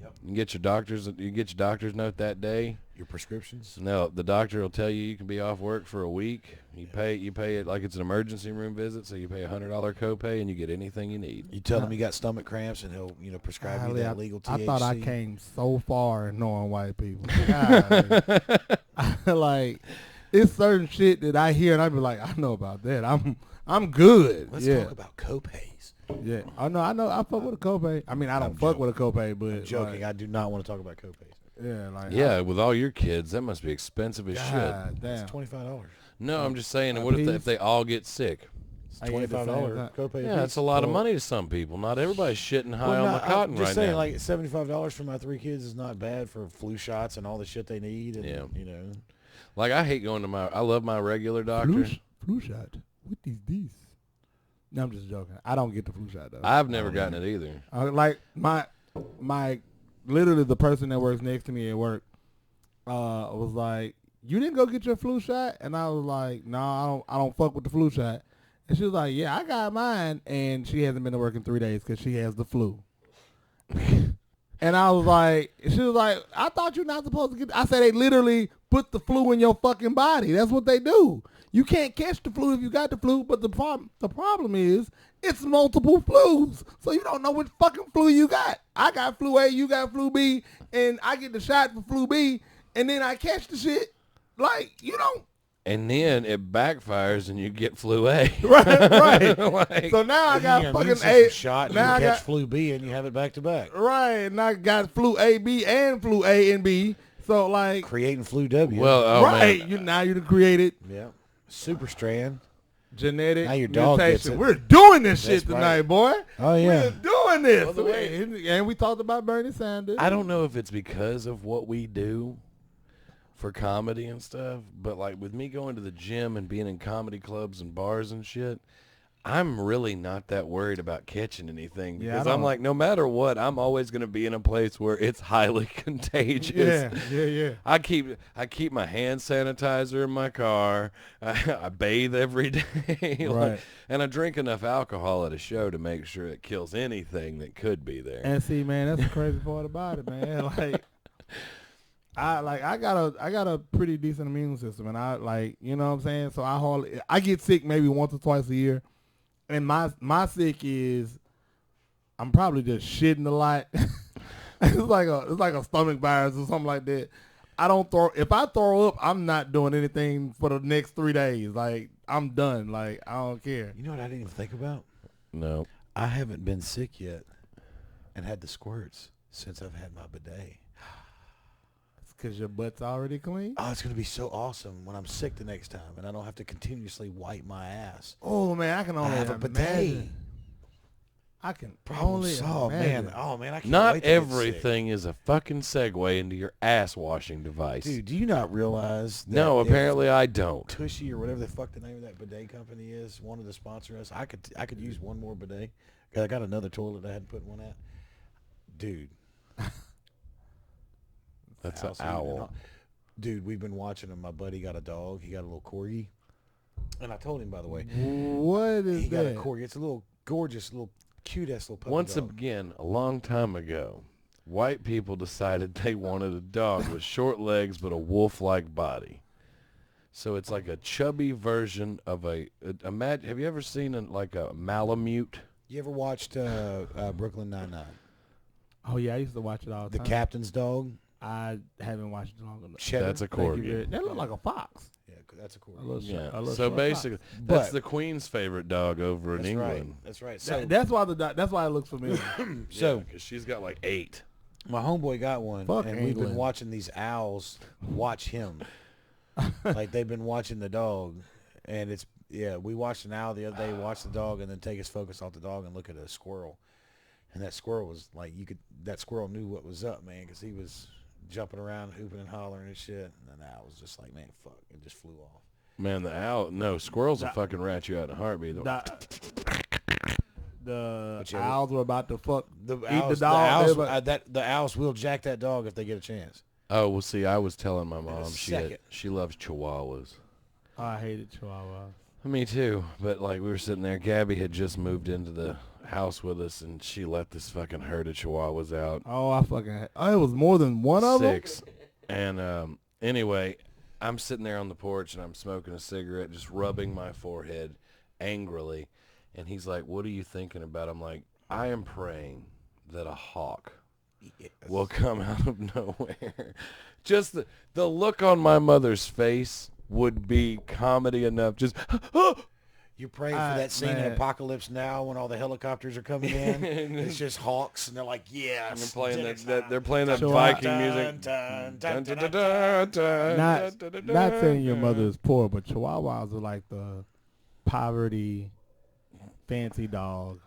Yep. You get your doctor's note that day. Your prescriptions. No, the doctor will tell you can be off work for a week. You pay it like it's an emergency room visit, so you pay $100 copay and you get anything you need. You tell him you got stomach cramps and he'll prescribe you that legal THC. I thought I came so far in knowing white people. God, like it's certain shit that I hear and I be like, I know about that. I'm good. Let's yeah. talk about copays. Yeah. I know. I fuck with a copay. I mean, I don't fuck with a copay, but I'm joking. like, I do not want to talk about copays. yeah, like Yeah, with all your kids, that must be expensive as shit. God damn. It's $25. No, I'm just saying, what if they all get sick? It's I get the same $25 time. copay. Yeah, that's a lot of money to some people. Not everybody's shitting high on the cotton I'm just right saying, now. like $75 for my 3 kids is not bad for flu shots and all the shit they need. And, Yeah. Like I hate going to I love my regular doctor. Flu shot. What is this? No, I'm just joking. I don't get the flu shot though. I've never gotten it either. Like my literally the person that works next to me at work was like, "You didn't go get your flu shot?" And I was like, "No, I don't fuck with the flu shot." And she was like, "Yeah, I got mine," and she hasn't been to work in 3 days because she has the flu. And I was like, she was like, "I thought you're not supposed to get." I said, "They literally put the flu in your fucking body. That's what they do. You can't catch the flu if you got the flu, but the problem is it's multiple flus. So you don't know which fucking flu you got. I got flu A, you got flu B, and I get the shot for flu B, and then I catch the shit. Like, you don't." And then it backfires and you get flu A. Right. Like, So now I got your fucking immune A. system shot and Now I you catch got flu B and you have it back to back. right, and I got flu A, B, and flu A and B. So like, Creating flu W. well, oh right, man. now you created yeah. Super strand. genetic Now your dog gets mutation. it. We're doing this shit That's right. tonight, boy. Oh yeah. We're doing this. Well, the way- And we talked about Bernie Sanders. I don't know if it's because of what we do for comedy and stuff, but like with me going to the gym and being in comedy clubs and bars and shit, I'm really not that worried about catching anything because I'm like, no matter what, I'm always going to be in a place where it's highly contagious. Yeah. I keep my hand sanitizer in my car. I bathe every day, Right. and I drink enough alcohol at a show to make sure it kills anything that could be there. And see, man, that's the crazy part about it, man. Like, I got a pretty decent immune system, and I like, you know what I'm saying. So I get sick maybe once or twice a year, and my sick is I'm probably just shitting a lot. It's like a stomach virus or something like that. I don't throw. If I throw up, I'm not doing anything for the next 3 days. Like I'm done. Like I don't care. You know what I didn't even think about? No. I haven't been sick yet and had the squirts since I've had my bidet. It's because your butt's already clean. Oh, it's going to be so awesome when I'm sick the next time and I don't have to continuously wipe my ass. Oh man, I can only have a bidet. imagine. I can Problem only solved, imagine. man. Oh man, I can't Not wait to get everything is a fucking segue into your ass washing device. sick. Dude, do you not realize that no, if apparently I don't. Tushy or whatever the fuck the name of that bidet company is wanted to sponsor us, I could use one more bidet. 'Cause I got another toilet I hadn't put one at. Dude. That's an House heating and owl. all. Dude, we've been watching him. My buddy got a dog. He got a little corgi. And I told him, by the way, What is he got a that? corgi. It's a little gorgeous, little cute-ass little puppy Once dog. again, a long time ago, white people decided they wanted a dog with short legs but a wolf-like body. So it's like a chubby version of a imagine. Have you ever seen like a Malamute? You ever watched Brooklyn Nine-Nine? Oh yeah, I used to watch it all the The time. captain's dog? I haven't watched it long enough. Cheddar? That's a Thank you corgi. very- That looked like a fox. Yeah, that's a corgi. A little Yeah. a little So short basically, fox. that's But- the Queen's favorite dog over in That's England. right. That's right. So, That's why that's why it looks familiar. so because she's got like 8. my homeboy got one, Fuck and we've been England. watching these owls watch him. Like they've been watching the dog, and we watched an owl the other day, watch the dog, and then take his focus off the dog and look at a squirrel, and that squirrel was like that squirrel knew what was up, man, because he was jumping around, hooping and hollering and shit, and then the owl was just like, man, fuck, it just flew off. Man, the owl. No, squirrels will fucking rat you out in a heartbeat. The But yeah, owls were about to fuck The eat owls, the dog. the owls will jack that dog if they get a chance. Oh, well, see, I was telling my mom second. she loves chihuahuas. I hated chihuahuas. Me too, but like we were sitting there, Gabby had just moved into the house with us, and she let this fucking herd of chihuahuas out. Oh, I fucking. Oh, it was more than one of them. 6. And anyway, I'm sitting there on the porch, and I'm smoking a cigarette, just rubbing my forehead angrily. And he's like, "What are you thinking about?" I'm like, "I am praying that a hawk will come out of nowhere." Just the look on my mother's face would be comedy enough. Just, You're praying for that scene in man. Apocalypse Now when all the helicopters are coming in. It's just hawks, and they're like, yes. and they're playing dinner's that time. they're playing that Sure. Viking music. Dun, Dun, dun, dun, dun, dun, dun, dun. dun, Not dun, dun, not saying your dun. mother is poor, but chihuahuas are like the poverty fancy dog.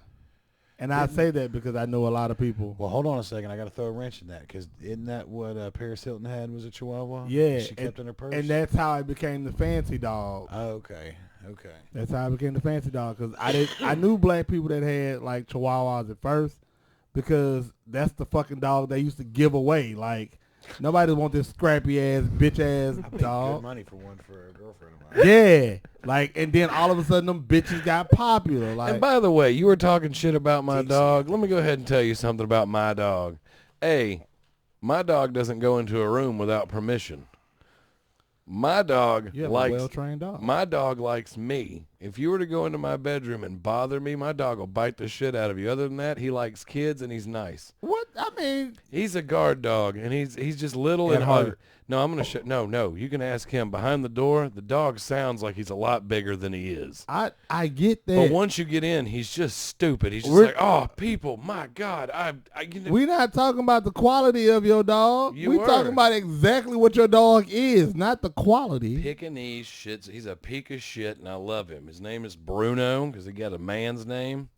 And I say that because I know a lot of people. Well, hold on a second. I got to throw a wrench in that, because isn't that what Paris Hilton had, was a Chihuahua? Yeah, She kept in her purse? And that's how it became the fancy dog. Oh, okay. That's how it became the fancy dog. Because I knew black people that had like chihuahuas at first, because that's the fucking dog they used to give away. Like nobody want this scrappy ass bitch ass I paid good dog. money for one for a girlfriend of mine. Yeah, like and then all of a sudden them bitches got popular. Like And by the way, you were talking shit about my Decent. dog. Let me go ahead and tell you something about my dog. A, my dog doesn't go into a room without permission. My dog you have likes a well trained dog. my dog likes me. If you were to go into my bedroom and bother me, my dog will bite the shit out of you. Other than that, he likes kids and he's nice. What I mean, He's a guard dog, and he's just little At and heart. hard. No, I'm gonna no. You can ask him. Behind the door, the dog sounds like he's a lot bigger than he is. I get that. But once you get in, he's just stupid. He's just We're- like, oh, people, my God, We not talking about the quality of your dog. You We are. talking about exactly what your dog is, not the quality. Pekingese shits. He's a peak of shit, and I love him. His name is Bruno because he got a man's name.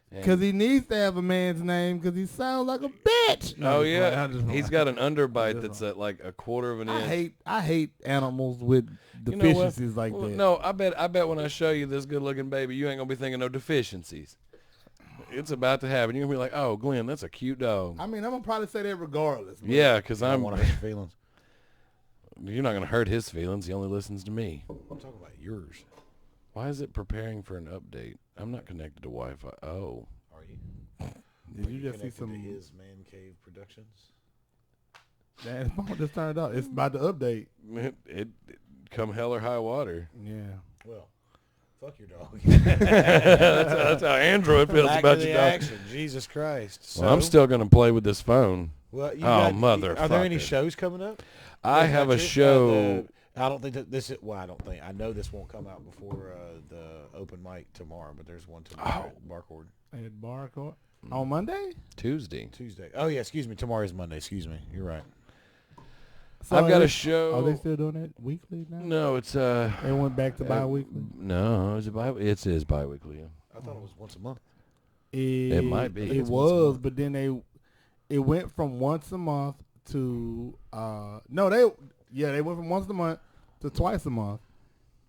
And- Because he needs to have a man's name because he sounds like a bitch. No, oh I'm just yeah, playing. I'm just he's playing. got an underbite Just that's at like a quarter of an inch. I hate animals with You know what? deficiencies like Well, that. No, I bet when I show you this good-looking baby, you ain't gonna be thinking no deficiencies. It's about to happen. You're gonna be like, oh, Glenn, that's a cute dog. I mean, I'm gonna probably say that regardless. but- Yeah, because I I'm. don't want to hurt your feelings. You're not gonna hurt his feelings. He only listens to me. I'm talking about yours. Why is it preparing for an update? I'm not connected to Wi-Fi. Oh. Are you? Did you just see Connected to some? his Man Cave Productions? That phone just turned off. It's about to update. It come hell or high water. Yeah. Well, fuck your dog. That's how Android feels Back about to your the dog. action. Jesus Christ. Well, I'm still gonna play with this phone. Well, motherfucker. Are there any shows coming up? I have a show. I don't think that this is. Well, I don't think. I know this won't come out before the open mic tomorrow, but there's one tomorrow at Barcord. At Barcord on Monday, Tuesday. Oh yeah, excuse me. Tomorrow is Monday. Excuse me. You're right. So I've got a show. Are they still doing it weekly now? No, it's They went back to bi-weekly. No, is it is bi-weekly. Yeah. I thought it was once a month. It might be. It was, but then it went from once a month to they went from once a month to twice a month,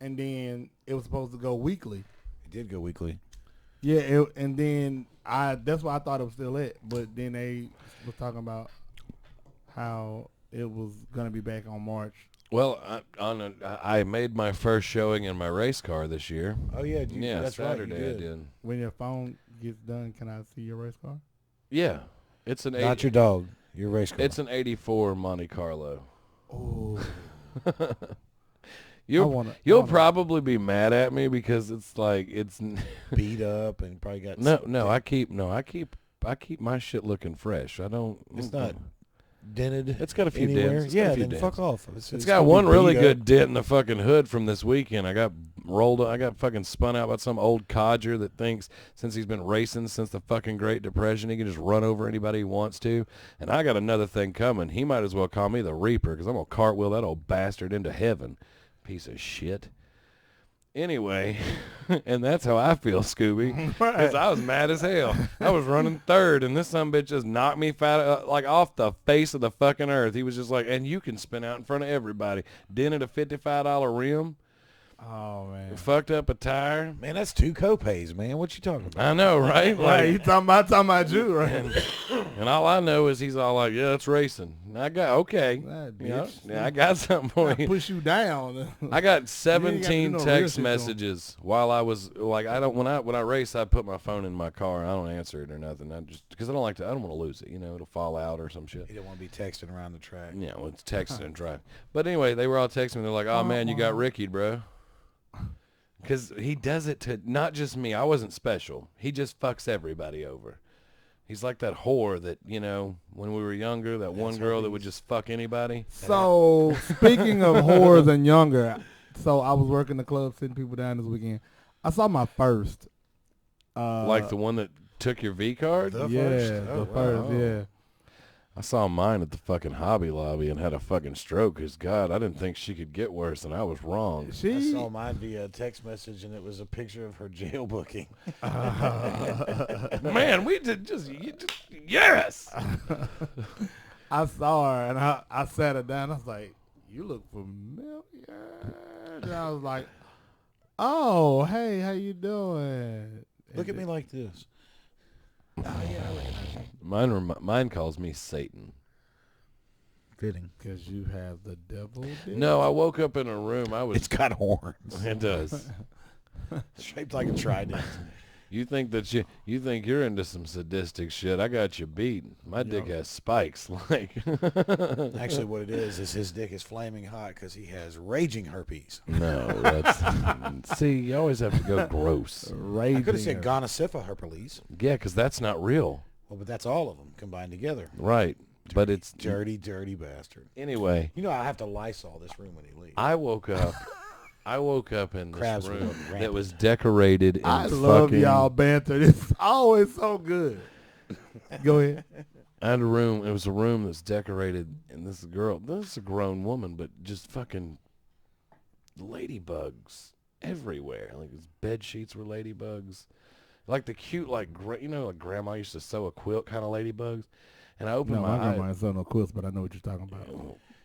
and then it was supposed to go weekly. It did go weekly. Yeah, and then that's why I thought it was still it, but then they was talking about how it was gonna be back on March. Well, I made my first showing in my race car this year. Oh yeah, that's Saturday right, I did. When your phone gets done, can I see your race car? Yeah, it's an not your dog, your race car. It's an '84 Monte Carlo. Oh. You'll probably be mad at me because it's like it's beat up and probably got I keep my shit looking fresh. I don't. It's not dented. It's got a few anywhere. dents. Yeah, then fuck off. It's got one really good dent in the fucking hood from this weekend. I got fucking spun out by some old codger that thinks since he's been racing since the fucking Great Depression, he can just run over anybody he wants to. And I got another thing coming. He might as well call me the Reaper because I'm going to cartwheel that old bastard into heaven. Piece of shit. Anyway, and that's how I feel, Scooby, because I was mad as hell. I was running third, and this sumbitch just knocked me like off the face of the fucking earth. He was just like, and you can spin out in front of everybody. Dented a $55 rim. Oh, man. Fucked up a tire. Man, that's 2 copays, man. What you talking about? I know, right? Like, you talking about you, right? And all I know is he's all like, yeah, it's racing. And I got, okay. Yeah, I got something for you. Push you down. I got 17 text messages while I was, like, when I race, I put my phone in my car. I don't answer it or nothing. Because I don't want to lose it. It'll fall out or some shit. You don't want to be texting around the track. Yeah, well, it's texting and driving. But anyway, they were all texting me. They're like, oh, man, you got Ricky'd, bro. Because he does it to not just me. I wasn't special. He just fucks everybody over. He's like that whore that, when we were younger, that one girl that would just fuck anybody. So, speaking of whores and younger, so I was working the club, sitting people down this weekend. I saw my first. Like the one that took your V card? The first, yeah. I saw mine at the fucking Hobby Lobby and had a fucking stroke. Because, God, I didn't think she could get worse, and I was wrong. I saw mine via text message, and it was a picture of her jail booking. Man, we did yes! I saw her, and I sat her down. I was like, you look familiar. And I was like, oh, hey, how you doing? Look at me like this. Oh, yeah, I recognize you. Mine calls me Satan. Fitting. Because you have the devil dick? No, I woke up in a room. It's got horns. It does. Shaped like a trident. You think you're into some sadistic shit. I got you beat. My dick has spikes. Like Actually, what it is his dick is flaming hot because he has raging herpes. No, that's... See, you always have to go gross. I could have said gonosypha herpes. Yeah, because that's not real. Well, but that's all of them combined together. Right. But it's... Dirty bastard. Anyway. I have to Lysol this room when he leaves. I woke up in this Crabs room that was decorated in I love y'all banter. It's always so good. Go ahead. I had a room. It was a room that's decorated, and this is a grown woman, but just fucking ladybugs everywhere. Like his bed sheets were ladybugs, like the cute, like like grandma used to sew a quilt kind of ladybugs. And I opened my grandma ain't sewing no quilts, but I know what you're talking about.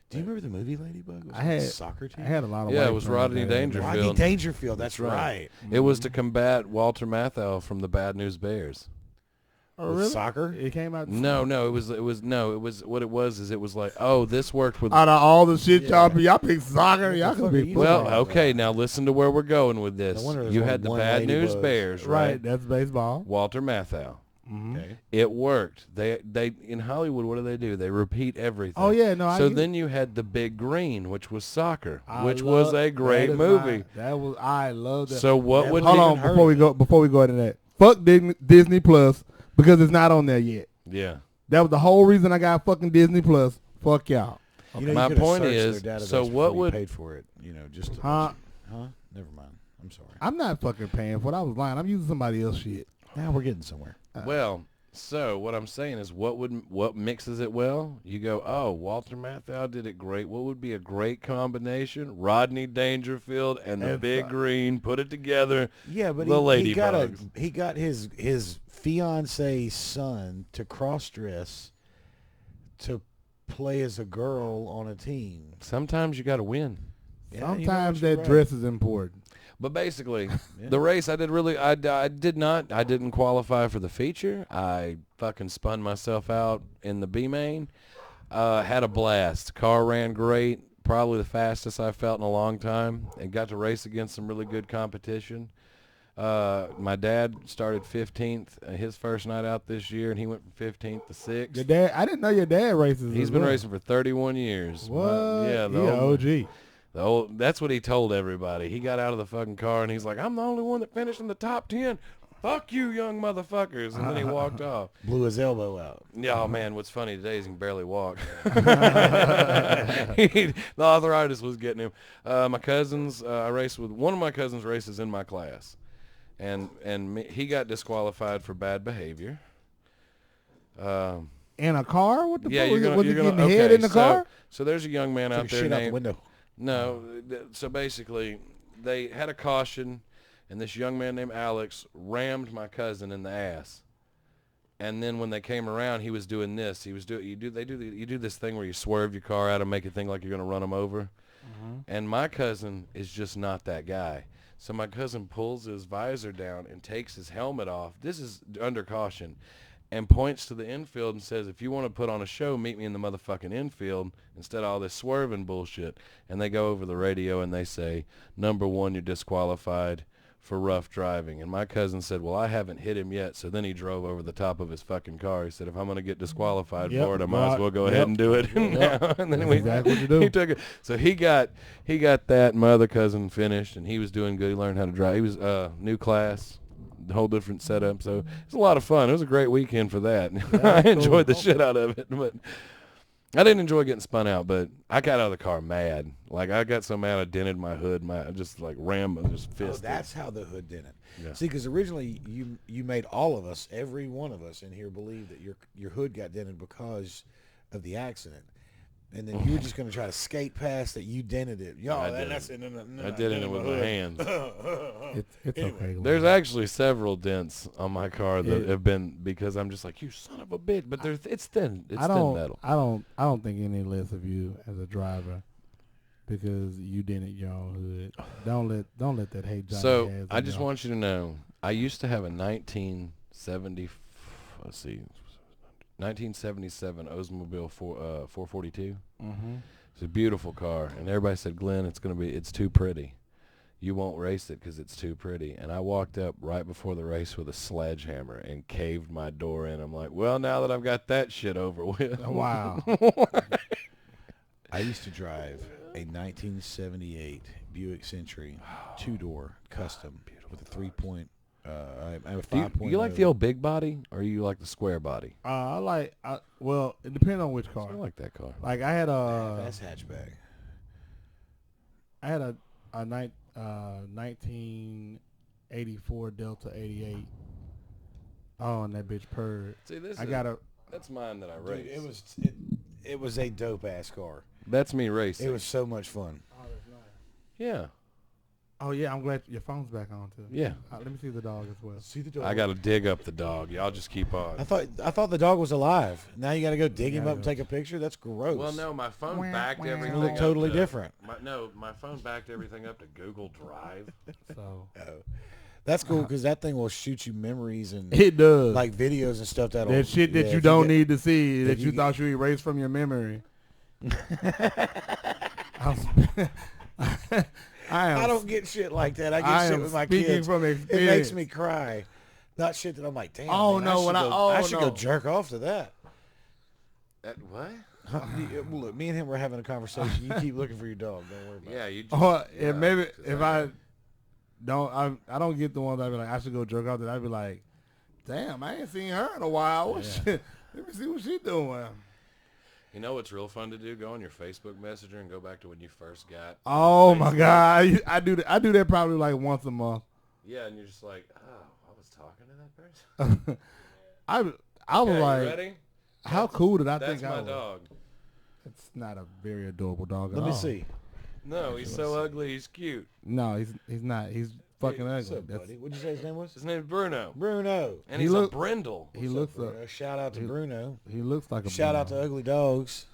Do you remember the movie Ladybug? I had soccer team. I had a lot of. Yeah, it was Rodney Dangerfield. Rodney Dangerfield. That's right. It was to combat Walter Matthau from the Bad News Bears. Oh, really? Soccer? It came out. No. It was what it was is it was like, oh, this worked with. Out of all the shit y'all pick soccer. Y'all could be. Well, okay. Now listen to where we're going with this. You had the Bad News Bears, right? That's baseball. Walter Matthau. Mm-hmm. Okay. It worked. They in Hollywood, what do? They repeat everything. Oh yeah, no. So then you had the Big Green, which was soccer, which was a great movie. I love that. So what would hold on before we go into that? Fuck Disney Plus because it's not on there yet. Yeah. That was the whole reason I got fucking Disney Plus. Fuck y'all. You know, My you could've point searched is, their database so before what you would- paid for it? You know, just to Huh? Never mind. I'm sorry. I'm not fucking paying for it. I was lying. I'm using somebody else's shit. Now we're getting somewhere. Well, so what I'm saying is what mixes it well? You go, oh, Walter Matthau did it great. What would be a great combination? Rodney Dangerfield and the Big Green, put it together. Yeah, but the he got Ladybugs. his fiance's son to cross dress to play as a girl on a team. Sometimes you got to win. Yeah, you know Sometimes what, you're that right. dress is important. But basically, Yeah. the race I didn't qualify for the feature. I fucking spun myself out in the B main. Had a blast. Car ran great. Probably the fastest I felt in a long time, and got to race against some really good competition. My dad started 15th his first night out this year, and he went from 15th to 6th. Your dad, I didn't know your dad races. He's as been well. racing for 31 years. What? Yeah, He a OG. that's what he told everybody. He got out of the fucking car and he's like, I'm the only one that finished in the top 10. Fuck you, young motherfuckers. And then he walked off. Blew his elbow out. Yeah, oh man, what's funny today is he can barely walk. The arthritis was getting him. My cousins, I raced with one of my cousins races in my class. And he got disqualified for bad behavior. In a car? What the Yeah, fuck? Was he getting okay, head in the car? So there's a young man Took out there shit out the named window. No, so basically, they had a caution, and this young man named Alex rammed my cousin in the ass. And then when they came around, he was doing this. He was you do this thing where you swerve your car out and make it think like you're gonna run him over. Mm-hmm. And my cousin is just not that guy. So my cousin pulls his visor down and takes his helmet off. This is under caution. And points to the infield and says, if you want to put on a show, meet me in the motherfucking infield instead of all this swerving bullshit. And they go over the radio and they say, number 1, you're disqualified for rough driving. And my cousin said, well, I haven't hit him yet. So then he drove over the top of his fucking car. He said, if I'm going to get disqualified Yep. for it, I might as well go Yep. ahead and do it now. And then That's exactly what you do. he took it. So he got that. My other cousin finished, and he was doing good. He learned how to drive. He was new class. The whole different setup, so it's a lot of fun. It was a great weekend for that. I enjoyed the shit out of it, but I didn't enjoy getting spun out. But I got out of the car mad. Like I got so mad I dented my hood. I just like just Oh, fisted. that's how the hood did it. Yeah. See, because originally you made all of us, every one of us in here, believe that your hood got dented because of the accident. And then you were just going to try to skate past that you dented it. Yo, I did that's it. it. I did it with my hands. It's Anyway. okay. There's actually several dents on my car that Yeah. have been because I'm just like, you son of a bitch. But it's thin. It's I thin metal. don't think any less of you as a driver because you didn't your own hood. Don't let that hate Johnny So Gas I in just y'all. want you to know, I used to have a 1977 Oldsmobile 442. Mhm. It's a beautiful car, and everybody said, Glenn, it's too pretty. You won't race it because it's too pretty. And I walked up right before the race with a sledgehammer and caved my door in. I'm like, well, now that I've got that shit over with. Wow. I used to drive a 1978 Buick Century 2-door custom with a 3-point. I have a Do 5.0. you like the old big body, or you like the square body? Well, it depends on which car. I like that car. Like I had That's hatchback. a 1984 Delta 88. Oh, and that bitch purred. See, that's mine that I Dude, raced. it was a dope ass car. That's me racing. It was so much fun. Oh, that's nice. Yeah. Oh yeah, I'm glad your phone's back on too. Yeah. Let me see the dog as well. See the dog. I got to dig up the dog. Y'all just keep on. I thought the dog was alive. Now you got to go dig him gotta up and go. take a picture. That's gross. Well, no, my phone backed It's everything gonna look up totally to- different. My phone backed everything up to Google Drive. So That's cool because that thing will shoot you memories and it does. like videos and stuff that'll that shit that yeah, you if don't get- need to see that if you you thought you erased from your memory. I don't get shit like that. I get I shit am with my speaking kids. from It experience. makes me cry. Not shit that I'm like, damn. Oh, man, no, I when should I- go, oh, I should no. go jerk off to that. What? Look, me and him were having a conversation. You keep looking for your dog. Don't worry about it. Yeah, you. Just, Or yeah, if maybe 'cause if I don't get the ones I'd be like I should go jerk off. That I'd be like, damn, I ain't seen her in a while. What Yeah. shit? Let me see what she doing. You know what's real fun to do? Go on your Facebook Messenger and go back to when you first got. Oh Facebook. my God, I do that. I do that probably like once a month. Yeah, and you're just like, oh, I was talking to that person. I was Okay, like, you ready? how cool did I That's think I my was? dog. It's not a very adorable dog at Let all. me see. No, he's so ugly. He's cute. No, he's not. He's fucking What's ugly. up, buddy? What'd you say his name was? His name's Bruno, Bruno. and He he's look- a brindle. He looks up. Bruno. Shout out to Bruno. He looks like a Shout out to Bruno. ugly dogs.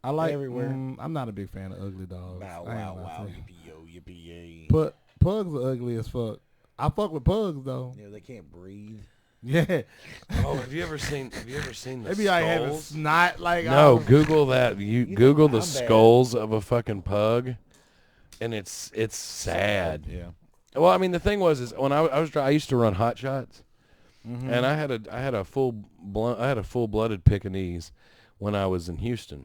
I like everywhere. I'm not a big fan of ugly dogs. Wow, I ain't wow, gonna wow. say. Yippee-yo, yippee-yay. But pugs are ugly as fuck. I fuck with pugs though. Yeah, they can't breathe. Yeah, Oh, have you ever seen the maybe I have a skulls? snot like. No, I- Google that. You know, Google the I'm bad. skulls of a fucking pug, and it's sad. Yeah. Well, I mean, the thing was, is when I used to run hot shots, Mhm. and I had a full-blooded Pekingese when I was in Houston,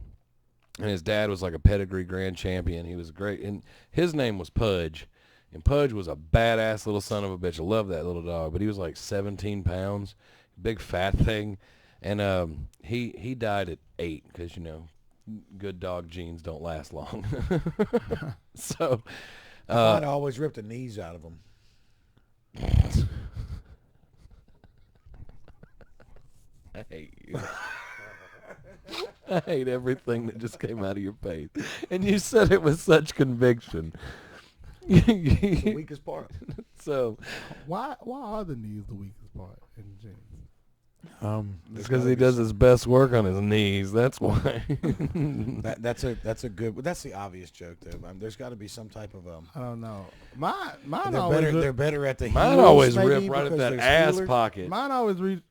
and his dad was like a pedigree grand champion. He was great, and his name was Pudge, and Pudge was a badass little son of a bitch. I love that little dog, but he was like 17 pounds, big fat thing, and he died at 8 because good dog genes don't last long. So. Mine always ripped the knees out of them. I hate you. I hate everything that just came out of your face. And you said it with such conviction. The weakest part. So, Why are the knees the weakest part in the genes? it's because he does his best work on his knees. That's why. That's a good. That's the obvious joke though. There's got to be some type of I don't know. Mine They're always better. rip, They're better at the Mine heels, always maybe, rip right at because that they're ass squealers. pocket. mine always rip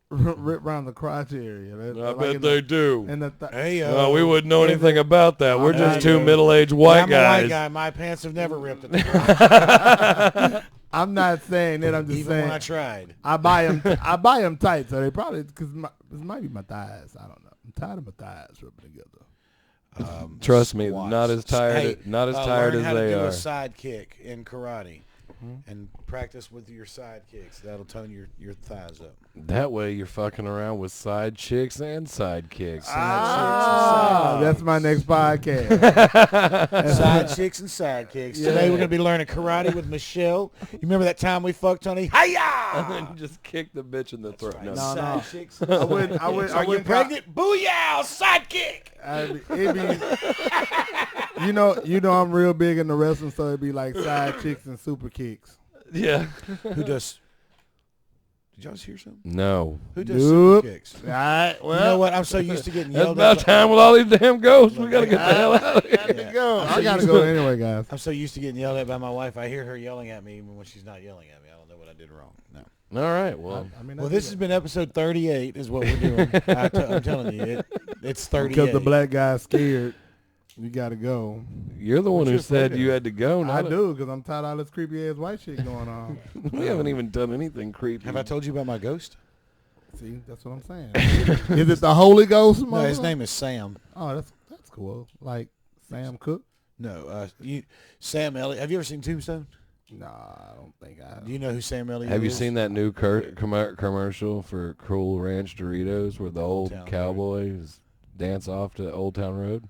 around the crotch area. I bet they do. And the Hey, No, we wouldn't know anything about that. We're just I two know. middle-aged Yeah, white I'm a white guys. guy. My pants have never ripped at the crotch, I'm not saying that. I'm just even when I saying tried. I buy them tight, so they probably because this might be my thighs. I don't know. I'm tired of my thighs rubbing together. Trust me, Squats. not as tired, Hey, not as tired learn as how they to do are. a side kick in karate, and practice with your side kicks. That'll tone your thighs up. That way, you're fucking around with side chicks and side kicks. That's my next podcast. Side chicks and side kicks. Today we're gonna be learning karate with Michelle. You remember that time we fucked Tony? And Hiya! then you just kick the bitch in the throat. No. No. Side chicks. I wouldn't. Are you pregnant? Booyah! Side kick. You know, I'm real big in the wrestling, so it'd be like side kicks and super kicks. Yeah. Who does? Did y'all just hear something? No. Who does Nope. super kicks? All right, well, You know what? I'm so used to getting That's yelled about at. time with all these damn ghosts. We gotta get the hell out of here. Gotta go. I gotta go anyway, guys. I'm so used to getting yelled at by my wife. I hear her yelling at me even when she's not yelling at me. I don't know what I did wrong. No. All right. Well, I mean, Well, this has been episode 38 is what we're doing. I'm telling you, it's 38. because the black guy's scared. We gotta go. you're the one What's who your said phobia? you had to go. I Not do because I'm tired of all this creepy ass white shit going on. We haven't even done anything creepy. Have I told you about my ghost? See, that's what I'm saying. Is it the Holy Ghost? No, his motherfucker? name is Sam. Oh, that's cool. Like Sam Cooke. No, Sam Elliott. Have you ever seen Tombstone? Nah, I don't think I. Do you know who Sam Elliott is? Have you seen that new commercial for Cool Ranch Doritos where the old Town Road. cowboys dance off to Old Town Road?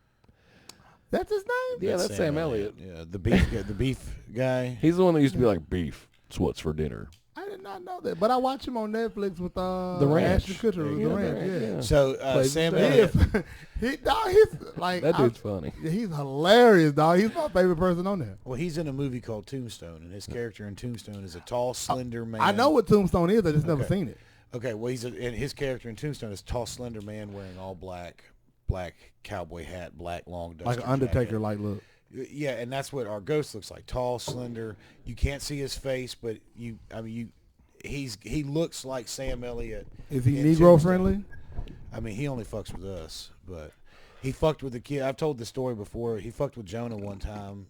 That's his name. Yeah, that's Sam Elliott. Yeah, the beef, the beef guy. He's the one that used to be like, beef, it's what's for dinner. I did not know that, but I watch him on Netflix with The Ranch. Ashton Kutcher. With Yeah, The Ranch, yeah. So Plays Sam his Elliott. dad. He's like That dude's funny. He's hilarious, dog. He's my favorite person on there. Well, he's in a movie called Tombstone, and his character in Tombstone is a tall, slender man. I know what Tombstone is. I just never Okay. seen it. Okay, well, and his character in Tombstone is a tall, slender man wearing all black cowboy hat, black long duster Like an Undertaker, jacket. like look. Yeah, and that's what our ghost looks like. Tall, slender. You can't see his face, but he looks like Sam Elliott. Is he in Negro Tombstone. friendly? I mean, he only fucks with us, but he fucked with the kid. I've told the story before. He fucked with Jonah one time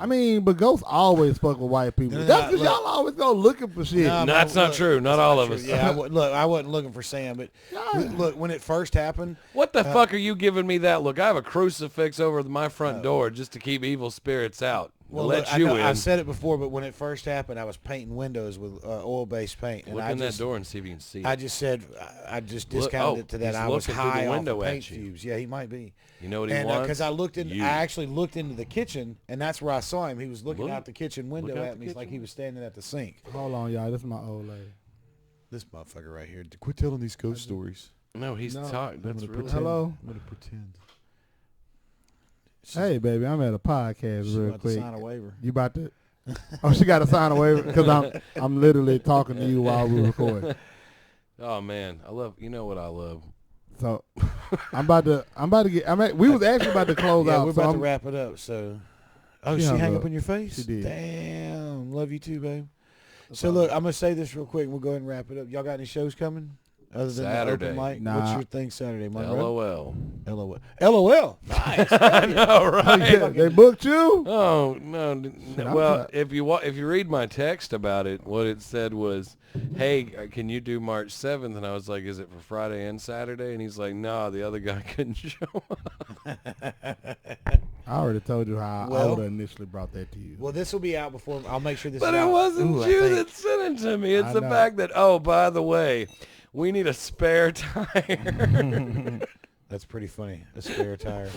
I mean, but ghosts always fuck with white people. No, That's because look. y'all always go looking for shit. No, No, that's not true. Not all of us. Yeah, look, I wasn't looking for Sam, but Yeah. look, when it first happened, What the fuck are you giving me that look? I have a crucifix over my front door just to keep evil spirits out. Well, let look, I you know, in. I've said it before, but when it first happened, I was painting windows with oil-based paint. And Look I in just, that door and see if you can see I it. just said, I just Look- discounted it to that he's I was looking through the high off window of at paint you. fumes. Yeah, he might be. You know what he And wants? because I looked in, You. I actually looked into the kitchen, and that's where I saw him. He was looking Look- out the kitchen window look out at the me, like kitchen he was standing at the sink. Hold on, y'all. This is my old lady. This motherfucker right here. Quit telling these ghost stories. No, he's No, talking. That's gonna really. pretend. Hello? I'm gonna pretend. Hey, baby, I'm at a podcast She's real about to quick. sign a waiver. You about to? Oh, she got to sign a waiver because I'm literally talking to you while we record. Oh man, I love. You know what I love? So I'm about to get. We was actually about to close Yeah, out. we're so about to I'm- wrap it up. So, She she hung hang up. up on your face? She did. Damn, love you too, babe. So look, I'm gonna say this real quick, and we'll go ahead and wrap it up. Y'all got any shows coming other than Saturday. the open mic? Nah. What's your thing Saturday, Monroe? LOL. LOL. LOL. Nice. I know, right? Yeah, they booked you. Oh no! I'm Well, try- if you read my text about it, what it said was, "Hey, can you do March 7th?" And I was like, "Is it for Friday and Saturday?" And he's like, "No, the other guy couldn't show up." I already told you how I Well- would have initially brought that to you. Well, this will be out before. I'll make sure this But is it out. wasn't Ooh, I you think- that sent it to me. It's I the know. fact that, oh, by the way, we need a spare tire. That's pretty funny. A spare tire.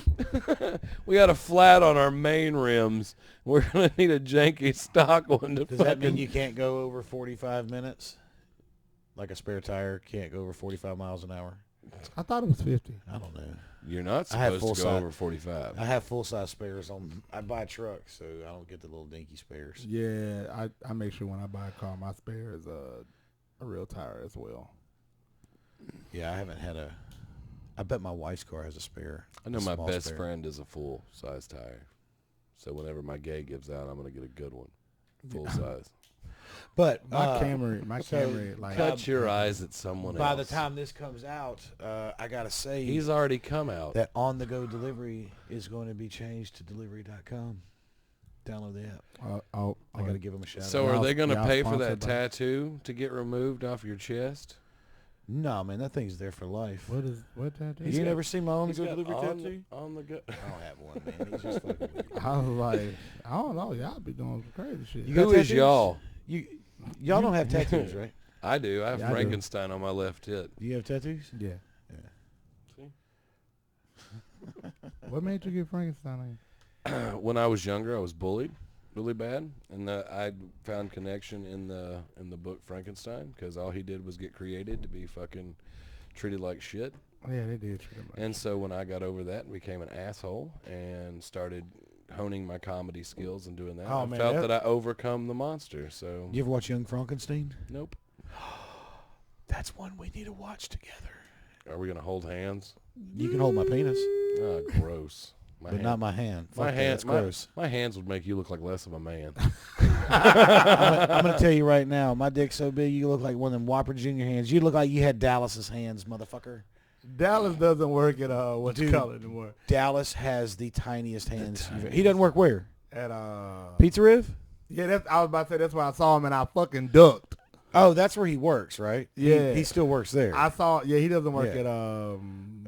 We got a flat on our main rims. We're gonna need a janky stock one to Does that mean fucking- you can't go over 45 minutes? Like a spare tire can't go over 45 miles an hour? I thought it was 50. I don't know. You're not I have supposed to go full-size- over 45. I have full-size spares on. I buy trucks, so I don't get the little dinky spares. Yeah, I make sure when I buy a car, my spare is a real tire as well. Yeah, I haven't had a. I bet my wife's car has a spare. I know a my small best spare. friend is a full-size tire. So whenever my gay gives out, I'm going to get a good one. Full size. But My so, Camry, like Cut your eyes at someone by else. the time this comes out, I gotta say He's already come out. that on-the-go delivery is going to be changed to delivery.com. Download the app. I gotta give them a shout So out. are they going to y'all pay for sponsored that by- tattoo to get removed off your chest? No, man, that thing's there for life. what tattoo? You never seen my He's on-the-go got delivery tattoo? on the go. I don't have one, man. He's just fucking with you. I was like, I don't know. Y'all be doing some crazy shit. You got Who is tattoos? y'all? Y'all don't have tattoos, right? I do. I have Yeah, I do. Frankenstein on my left hip. Do you have tattoos? Yeah. What made you get Frankenstein on? When I was younger, I was bullied really bad, and I found connection in the book Frankenstein because all he did was get created to be fucking treated like shit. Oh, yeah, they did treat him like And so when I got over that and became an asshole and started honing my comedy skills and doing that, Oh, I man, felt that- that I overcome the monster. So You ever watch Young Frankenstein? nope. That's one we need to watch together. Are we gonna hold hands? You can hold my penis, Oh, gross. but not my hand. Fuck My that, hands. that's gross. My hands would make you look like less of a man. I'm gonna tell you right now, my dick's so big you look like one of them Whopper Junior hands. You look like you had Dallas's hands, motherfucker. Dallas doesn't work at what you Dude. call it anymore. Dallas has the tiniest hands. He doesn't work where? At Pizza Riv? yeah, I was about to say that's where I saw him and I fucking ducked. Oh, that's where he works, right? Yeah. He still works there. He doesn't work Yeah. at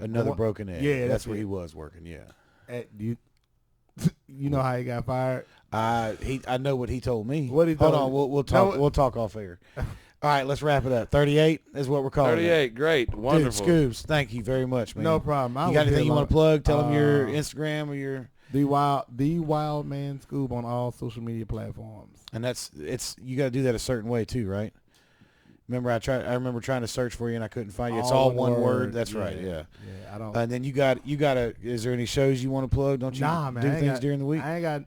Another one- broken egg. Yeah, that's that's where it. he was working. Yeah. at you. You know how he got fired? I know what he told me. What he Hold told on, you? we'll talk. No. We'll talk off air. All right, let's wrap it up. 38 is what we're calling it. 38, great, wonderful. Dude, Scoobs, thank you very much, man. No problem. I You was got anything here you want long- to plug? Tell them your Uh, Instagram or your. The Wild Man Scoob on all social media platforms. And it's you got to do that a certain way too, right? Remember, I remember trying to search for you and I couldn't find you. It's all one word. That's right. Yeah. Yeah, I don't. And then you got to. Is there any shows you want to plug? Don't you Nah, man, do I ain't things got- during the week? I ain't got.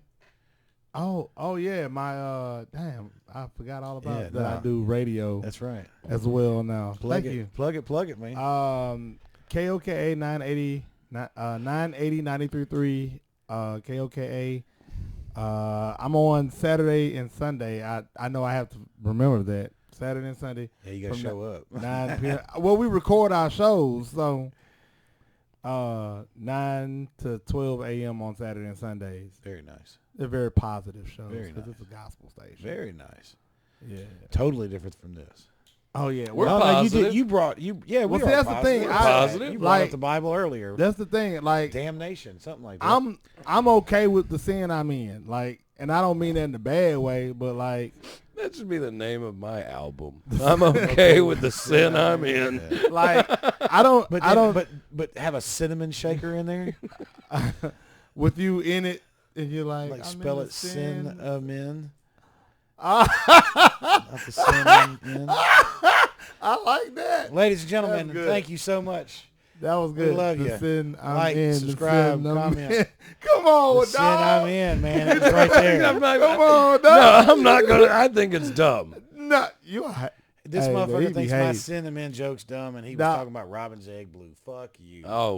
Oh yeah, my damn, I forgot all about Yeah, that. I nah. do radio That's right. as well now. Plug Thank it. you. Plug it, man. KOKA 980 933 KOKA. I'm on Saturday and Sunday. I know I have to remember that Saturday and Sunday. Yeah, you got to from show up. 9 p.m. Well, we record our shows, so 9 to 12 a.m. on Saturday and Sundays. Very nice. They're very positive shows. Very 'cause nice. It's a gospel station. Very nice. Yeah. Totally different from this. Oh yeah. We're Well, No, you positive. did. You brought you. Yeah, we Well, see, are that's the positive. thing. We're I- Positive. You brought like- up the Bible earlier. that's the thing. Like Damnation, something like that. I'm okay with the sin I'm in. Like and I don't mean that in a bad way, but like, That should be the name of my album. I'm okay with the sin I'm in. like I don't, But I don't, but have a cinnamon shaker in there. with you in it, and you're like Like I'm spell in it the sin. cinnamon. Not the cinnamon. I like that. Ladies and gentlemen, That's good. thank you so much. That was good. love The you. sin I'm Like, in, the subscribe, sin I'm comment. in. Come on, The sin dog. I'm in, man. It's right there. I'm not, Come on, no, dog. I'm not gonna. I think it's dumb. No, you are. This Hey, man, motherfucker he thinks my behaved. cinnamon joke's dumb, and he was Nah. talking about Robin's egg blue. Fuck you. Oh.